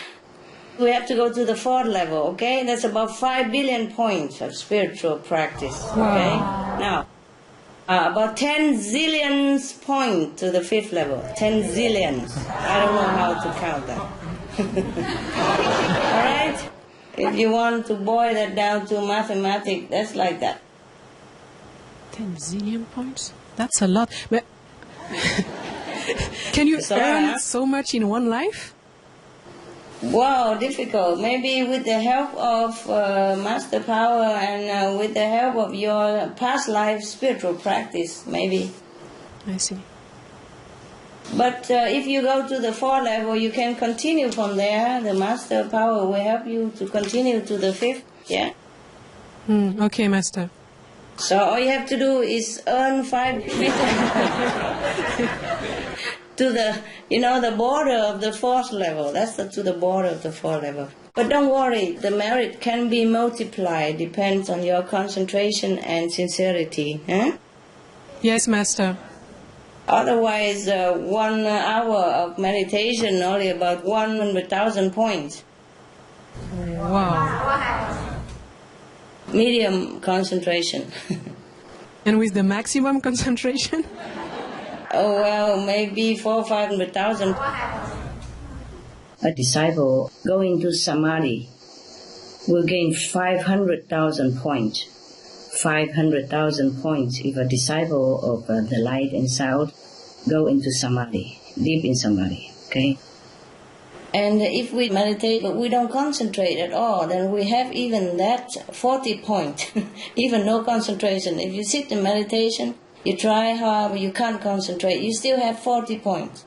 we have to go to the fourth level, okay? That's about 5 billion points of spiritual practice, okay? Now, about 10 zillions points to the fifth level. 10 zillions. I don't know how to count that. All right? If you want to boil that down to mathematics, that's like that. 10 zillion points? That's a lot. But can you earn so much in one life? Wow, difficult. Maybe with the help of Master Power and with the help of your past life spiritual practice, maybe. I see. But if you go to the fourth level, you can continue from there. The Master Power will help you to continue to the fifth, yeah? Okay, Master. So all you have to do is earn 5 to the, the border of the fourth level. That's to the border of the fourth level. But don't worry, the merit can be multiplied. Depends on your concentration and sincerity. Huh? Yes, Master. Otherwise, 1 hour of meditation only about 100,000 points. Wow. Medium concentration. And with the maximum concentration? Oh, well, maybe 400,000 or 500,000. A disciple going to Samadhi will gain 500,000 points. 500,000 points if a disciple of the light and sound go into Samadhi, deep in Samadhi, okay? And if we meditate but we don't concentrate at all, then we have even that 40 point, even no concentration. If you sit in meditation, you try however, you can't concentrate, you still have 40 points.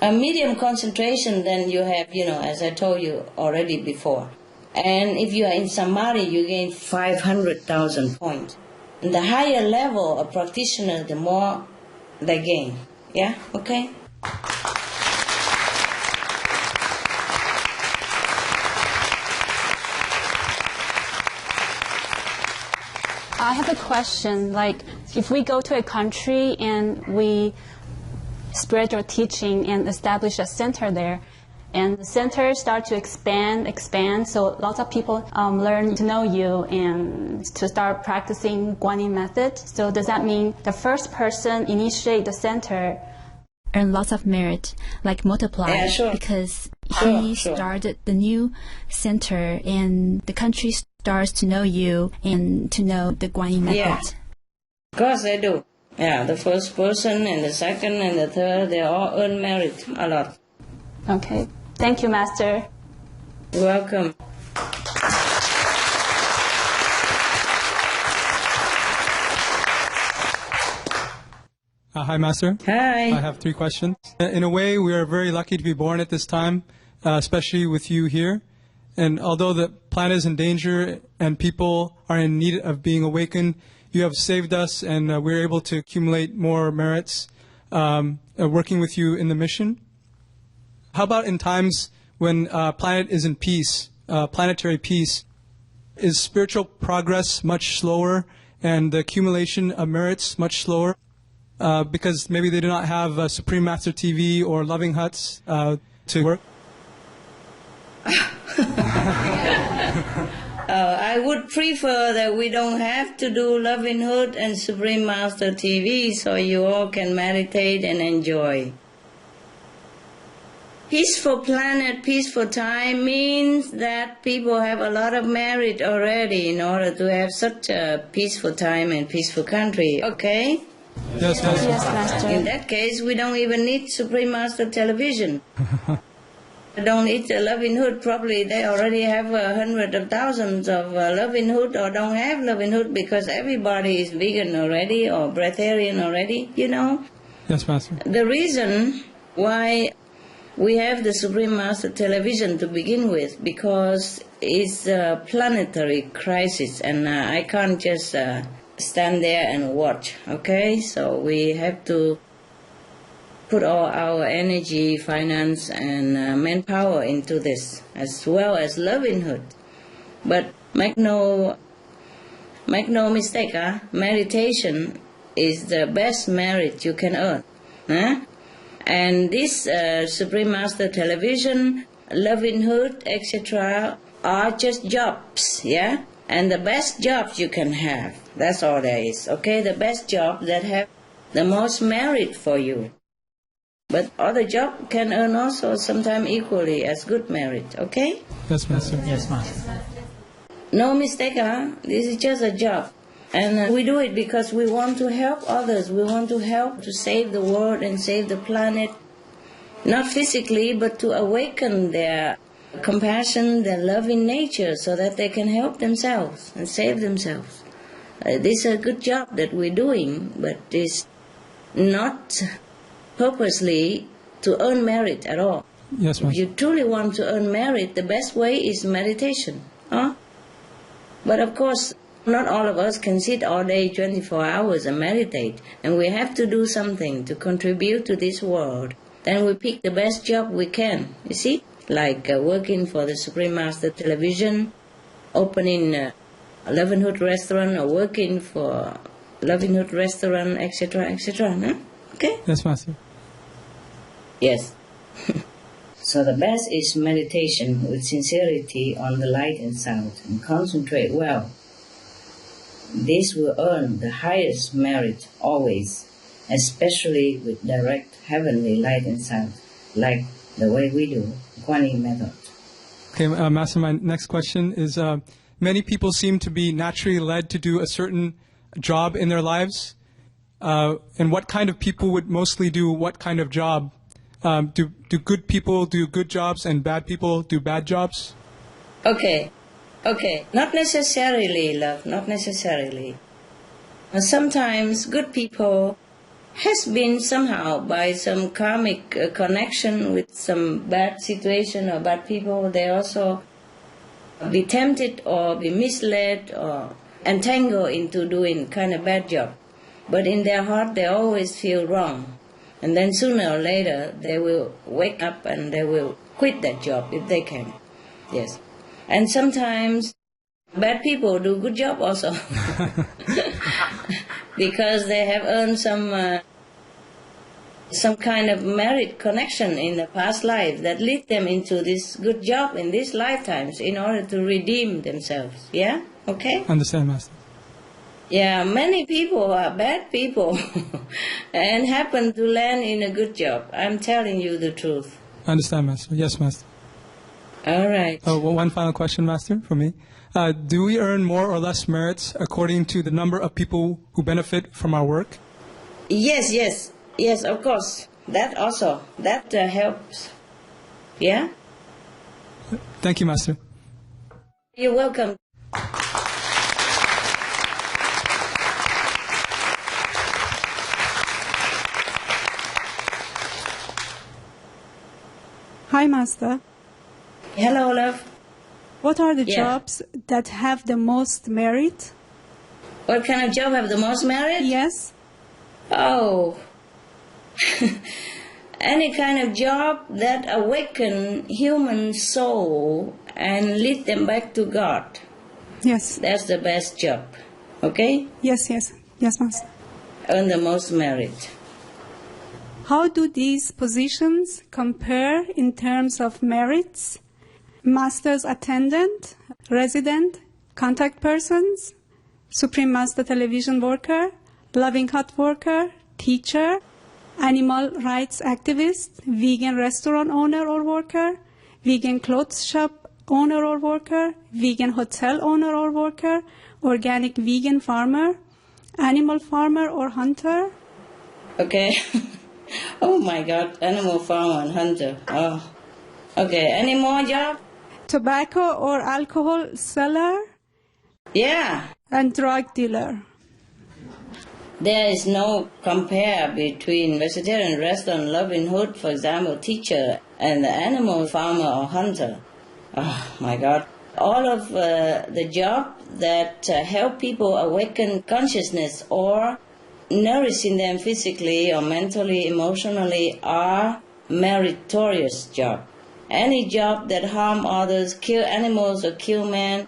A medium concentration, then you have, as I told you already before. And if you are in Samadhi, you gain 500,000 points. And the higher level of practitioner, the more they gain. Yeah? Okay? I have a question. Like, if we go to a country and we spread your teaching and establish a center there, and the center start to expand, so lots of people learn to know you and to start practicing Guanyin method. So does that mean the first person initiate the center earn lots of merit, like multiply, Yeah, sure. because Sure, he sure. started the new center and the country starts to know you and to know the Guanyin method? Yeah. Of course they do. Yeah, the first person and the second and the third, they all earn merit a lot. Okay. Thank you, Master. You're welcome. Hi, Master. Hi. I have 3 questions. In a way, we are very lucky to be born at this time, especially with you here. And although the planet is in danger and people are in need of being awakened, you have saved us and we're able to accumulate more merits working with you in the mission. How about in times when planet is in peace, planetary peace? Is spiritual progress much slower and the accumulation of merits much slower? Because maybe they do not have Supreme Master TV or Loving Huts to work? I would prefer that we don't have to do Loving Hood and Supreme Master TV so you all can meditate and enjoy. Peaceful planet, peaceful time means that people have a lot of merit already in order to have such a peaceful time and peaceful country, okay? Yes, yes. Yes, Master. In that case, we don't even need Supreme Master television. Don't need the Loving Hood. Probably they already have hundreds of thousands of Loving Hood or don't have Loving Hood because everybody is vegan already or breatharian already, you know. Yes, Master. The reason why we have the Supreme Master television to begin with because it's a planetary crisis and I can't just stand there and watch, okay? So we have to put all our energy, finance, and manpower into this, as well as Loving Hood. But make no mistake, meditation is the best merit you can earn. Huh? And this Supreme Master television, Loving Hood, etc., are just jobs, yeah? And the best jobs you can have, that's all there is, okay? The best job that have the most merit for you. But other job can earn also sometimes equally as good merit, okay? Yes, Master. Yes, Master. No mistake, this is just a job. And we do it because we want to help others. We want to help to save the world and save the planet. Not physically, but to awaken their compassion, their loving nature so that they can help themselves and save themselves. This is a good job that we're doing, but it's not purposely to earn merit at all. Yes, Master. If you truly want to earn merit, the best way is meditation. But of course, not all of us can sit all day 24 hours and meditate, and we have to do something to contribute to this world. Then we pick the best job we can, you see? Like working for the Supreme Master television, opening a Loving Hood restaurant, or working for Loving Hood restaurant, etc., etc. Huh? Okay? Yes, Master. Yes. So the best is meditation with sincerity on the light and sound, and concentrate well. This will earn the highest merit always, especially with direct heavenly light and sound, like the way we do, Guanyin method. Okay, Master, my next question is, many people seem to be naturally led to do a certain job in their lives. And what kind of people would mostly do what kind of job? Do good people do good jobs and bad people do bad jobs? Okay. Not necessarily, love, not necessarily. Sometimes good people has been somehow by some karmic connection with some bad situation or bad people, they also be tempted or be misled or entangled into doing kind of bad job. But in their heart they always feel wrong. And then sooner or later they will wake up and they will quit that job if they can. Yes. And sometimes Bad people do good job also. Because they have earned some kind of merit connection in the past life that lead them into this good job in these lifetimes in order to redeem themselves. Yeah? Okay? Understand, Master. Yeah, many people are bad people and happen to land in a good job. I'm telling you the truth. Understand, Master. Yes, Master. All right. One final question, Master, for me. Do we earn more or less merits according to the number of people who benefit from our work? Yes, yes. Yes, of course. That also. That helps. Yeah? Thank you, Master. You're welcome. Hi, Master. Hello, love. What are the jobs that have the most merit? What kind of job have the most merit? Yes. Oh. Any kind of job that awaken human soul and lead them back to God. Yes. That's the best job. Okay? Yes, yes. Yes, Master. Earn the most merit. How do these positions compare in terms of merits? Master's attendant, resident, contact persons, Supreme Master television worker, loving heart worker, teacher, animal rights activist, vegan restaurant owner or worker, vegan clothes shop owner or worker, vegan hotel owner or worker, organic vegan farmer, animal farmer or hunter. Okay. Oh my God, animal farmer and hunter. Oh. Okay, any more job? Tobacco or alcohol seller. Yeah. And drug dealer. There is no compare between vegetarian restaurant, Loving Hood, for example, teacher, and the animal farmer or hunter. Oh my God. All of the job that help people awaken consciousness or nourishing them physically or mentally, emotionally are meritorious job. Any job that harm others, kill animals or kill men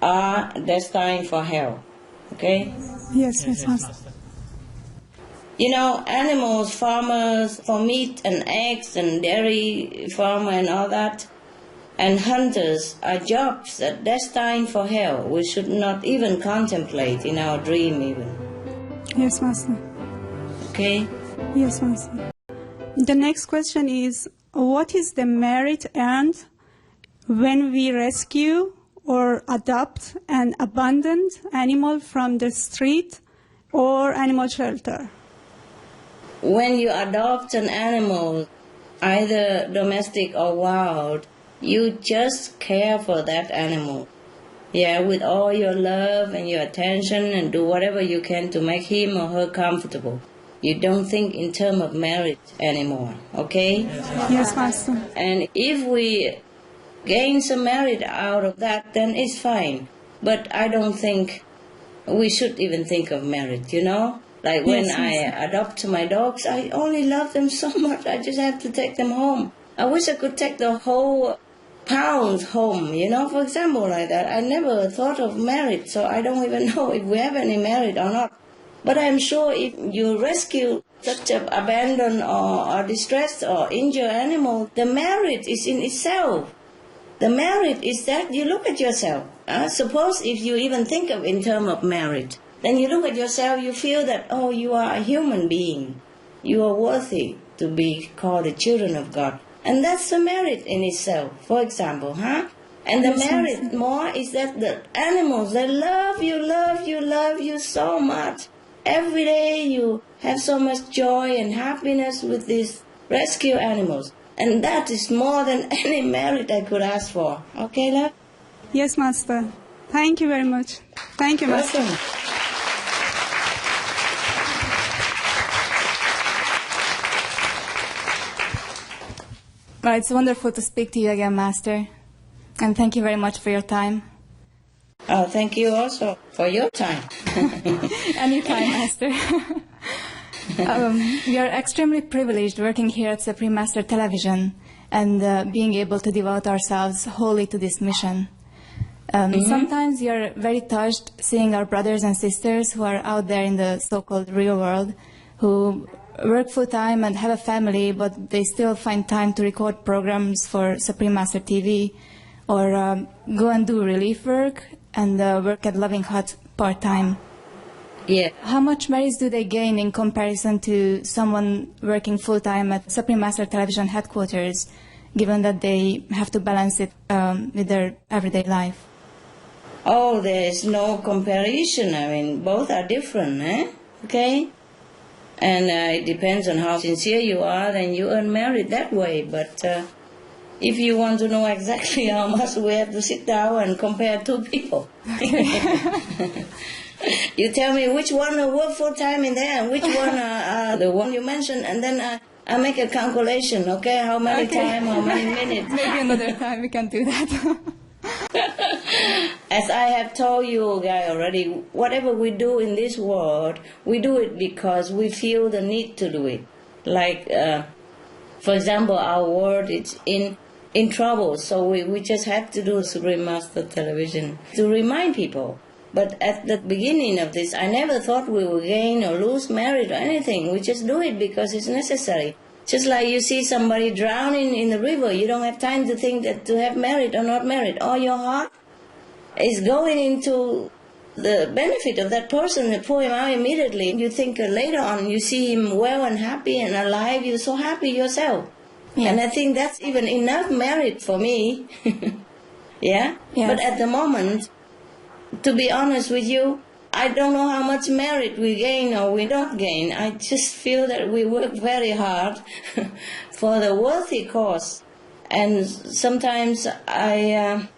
are destined for hell. Okay? Yes, yes, Master. You know, animals, farmers for meat and eggs and dairy farmer and all that, and hunters are jobs that are destined for hell. We should not even contemplate in our dream even. Yes, Master. Okay? Yes, Master. The next question is, what is the merit earned when we rescue or adopt an abandoned animal from the street or animal shelter? When you adopt an animal, either domestic or wild, you just care for that animal. Yeah, with all your love and your attention and do whatever you can to make him or her comfortable. You don't think in terms of merit anymore, okay? Yes, Master. And if we gain some merit out of that, then it's fine. But I don't think we should even think of merit, you know? Like when I adopt my dogs, I only love them so much, I just have to take them home. I wish I could take the whole pound home, you know, for example, like that. I never thought of merit, so I don't even know if we have any merit or not. But I'm sure if you rescue such an abandoned or distressed or injured animal, the merit is in itself. The merit is that you look at yourself. Suppose if you even think of in terms of merit, then you look at yourself, you feel that, oh, you are a human being. You are worthy to be called the children of God. And that's the merit in itself, for example, huh? And the merit more is that the animals, they love you so much. Every day you have so much joy and happiness with these rescue animals. And that is more than any merit I could ask for. Okay, love? Yes, Master. Thank you very much. Thank you, Master. Welcome. Well, it's wonderful to speak to you again, Master. And thank you very much for your time. Oh, thank you also for your time. Anytime, Master. We are extremely privileged working here at Supreme Master Television and being able to devote ourselves wholly to this mission. Sometimes you're very touched seeing our brothers and sisters who are out there in the so-called real world, who work full-time and have a family, but they still find time to record programs for Supreme Master TV, or go and do relief work and work at Loving Hut part-time. Yeah. How much merits do they gain in comparison to someone working full-time at Supreme Master Television headquarters, given that they have to balance it with their everyday life? Oh, there is no comparison. I mean, both are different, okay? And it depends on how sincere you are, then you earn merit that way. But if you want to know exactly how much, we have to sit down and compare two people. You tell me which one will work full-time in there and which one the one you mentioned, and then I make a calculation, okay? How many time, how many minutes. Maybe another time we can do that. As I have told you guys already, whatever we do in this world, we do it because we feel the need to do it. Like, for example, our world is in trouble, so we just have to do Supreme Master Television to remind people. But at the beginning of this, I never thought we would gain or lose merit or anything. We just do it because it's necessary. Just like you see somebody drowning in the river, you don't have time to think that to have merit or not merit. All your heart is going into the benefit of that person and pull him out immediately. You think later on you see him well and happy and alive, you're so happy yourself. Yeah. And I think that's even enough merit for me. Yeah? Yes. But at the moment, to be honest with you, I don't know how much merit we gain or we don't gain. I just feel that we work very hard for the worthy cause. And sometimes I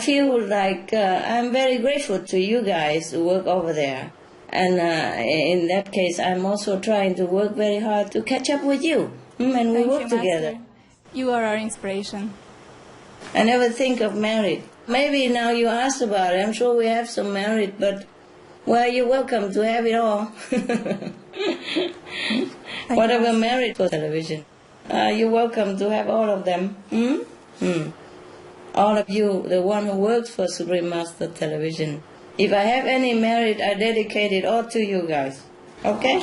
feel like I'm very grateful to you guys who work over there. And in that case, I'm also trying to work very hard to catch up with you. And we work together. Master. You are our inspiration. I never think of merit. Maybe now you asked about it, I'm sure we have some merit, but, well, you're welcome to have it all. Whatever merit for television. You're welcome to have all of them. All of you, the one who works for Supreme Master Television. If I have any merit, I dedicate it all to you guys. Okay?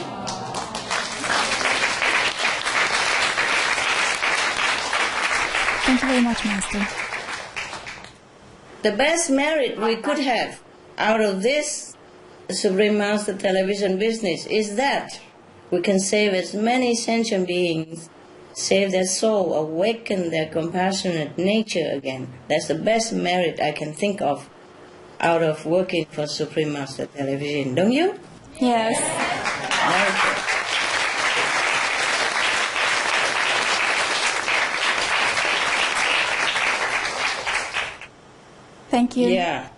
Thank you very much, Master. The best merit we could have out of this Supreme Master Television business is that we can save as many sentient beings, save their soul, awaken their compassionate nature again. That's the best merit I can think of out of working for Supreme Master Television. Don't you? Yes. Okay. Thank you. Yeah.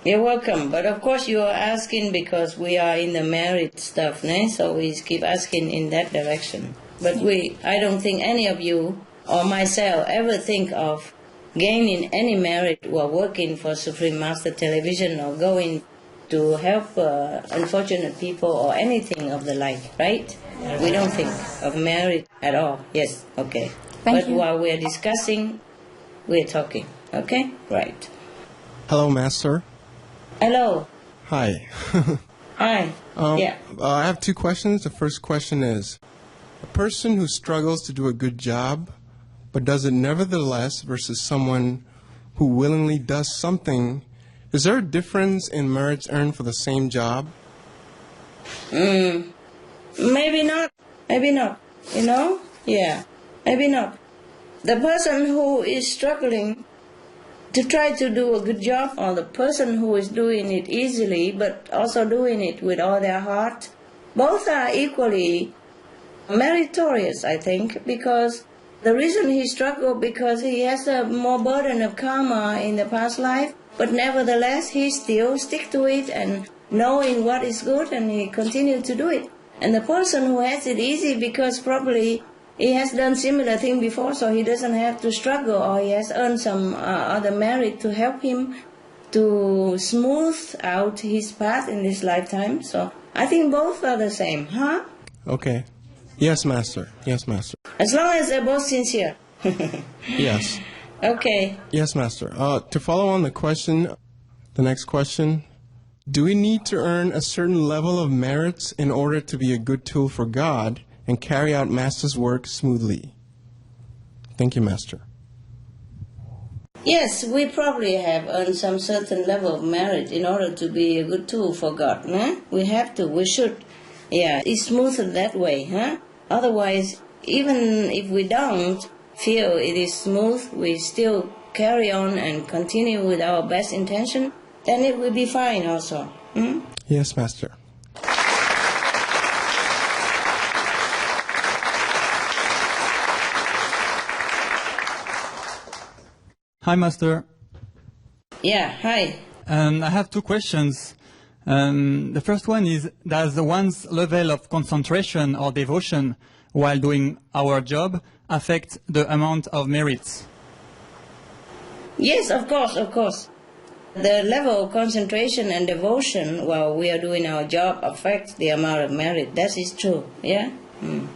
You're welcome. But of course you are asking because we are in the merit stuff, né? So we keep asking in that direction. But I don't think any of you or myself ever think of gaining any merit while working for Supreme Master Television or going to help unfortunate people or anything of the like, right? We don't think of merit at all. Yes, okay. But while we're discussing, we're talking, okay? Right. Hello, Master. Hello. Hi. Hi. Yeah. I have two questions. The first question is, a person who struggles to do a good job but does it nevertheless versus someone who willingly does something, is there a difference in merits earned for the same job? Maybe not. Maybe not. You know? Yeah. Maybe not. The person who is struggling to try to do a good job, or the person who is doing it easily but also doing it with all their heart, both are equally meritorious, I think, because the reason he struggled because he has a more burden of karma in the past life, but nevertheless he still stick to it and knowing what is good, and he continued to do it. And the person who has it easy because probably he has done similar thing before, so he doesn't have to struggle, or he has earned some other merit to help him to smooth out his path in this lifetime. So I think both are the same, huh? Okay. Yes, Master. Yes, Master. As long as they're both sincere. Yes. Okay. Yes, Master. To follow on the next question, do we need to earn a certain level of merits in order to be a good tool for God and carry out Master's work smoothly? Thank you, Master. Yes, we probably have earned some certain level of merit in order to be a good tool for God. Huh? We have to, we should. Yeah, it's smoother that way. Huh? Otherwise, even if we don't feel it is smooth, we still carry on and continue with our best intention, then it will be fine also. Hmm? Yes, Master. Hi, Master. Yeah, hi. I have two questions. The first one is, does one's level of concentration or devotion while doing our job affect the amount of merits? Yes, of course, of course. The level of concentration and devotion while we are doing our job affects the amount of merit. That is true, yeah? Mm.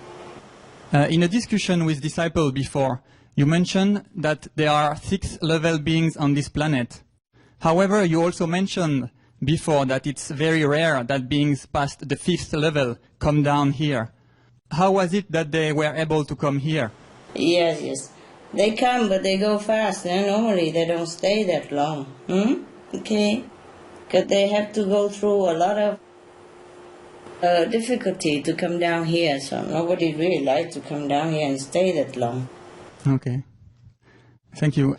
In a discussion with disciples before, you mentioned that there are 6th-level beings on this planet. However, you also mentioned before that it's very rare that beings past the 5th level come down here. How was it that they were able to come here? Yes, yes. They come, but they go fast. And normally they don't stay that long. Hmm? Okay? Because they have to go through a lot of difficulty to come down here. So nobody really likes to come down here and stay that long. Okay. Thank you.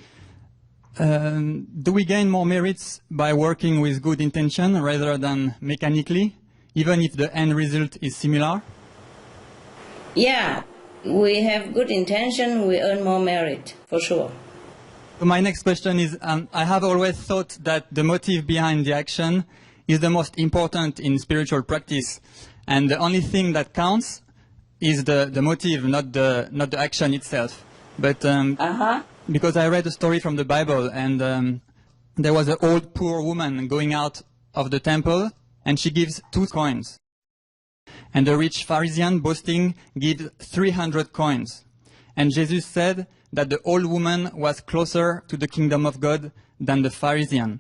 Do we gain more merits by working with good intention rather than mechanically, even if the end result is similar? Yeah, we have good intention, we earn more merit, for sure. So my next question is, I have always thought that the motive behind the action is the most important in spiritual practice, and the only thing that counts is the motive, not the action itself. But because I read a story from the Bible, and there was an old poor woman going out of the temple, and she gives 2 coins. And the rich Pharisee, boasting, gives 300 coins. And Jesus said that the old woman was closer to the kingdom of God than the Pharisee.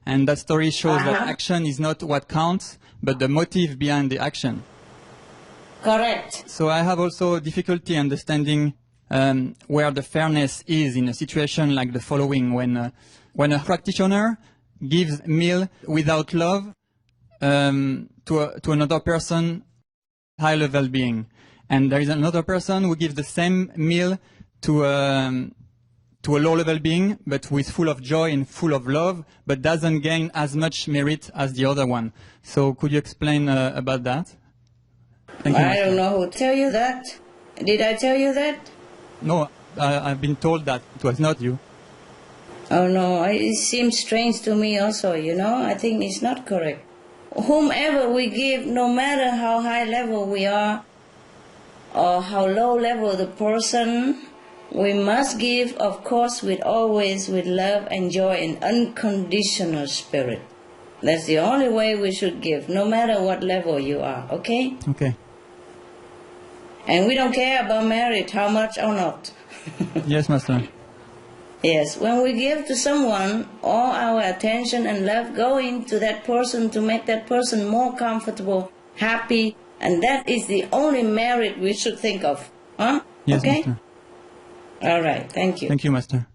And that story shows that action is not what counts, but the motive behind the action. Correct. So I have also difficulty understanding where the fairness is in a situation like the following, when a practitioner gives meal without love to another person, high-level being, and there is another person who gives the same meal to a low-level being, but with full of joy and full of love, but doesn't gain as much merit as the other one. So could you explain about that? Thank you. I don't know who tell you that. Did I tell you that? No, I've been told that it was not you. Oh no, it seems strange to me also, you know. I think it's not correct. Whomever we give, no matter how high level we are, or how low level the person, we must give, of course, always with love and joy and unconditional spirit. That's the only way we should give, no matter what level you are, okay? Okay. And we don't care about merit, how much or not. Yes, Master. Yes, when we give to someone, all our attention and love go into that person to make that person more comfortable, happy, and that is the only merit we should think of. Huh? Yes, okay? Master. All right, thank you. Thank you, Master.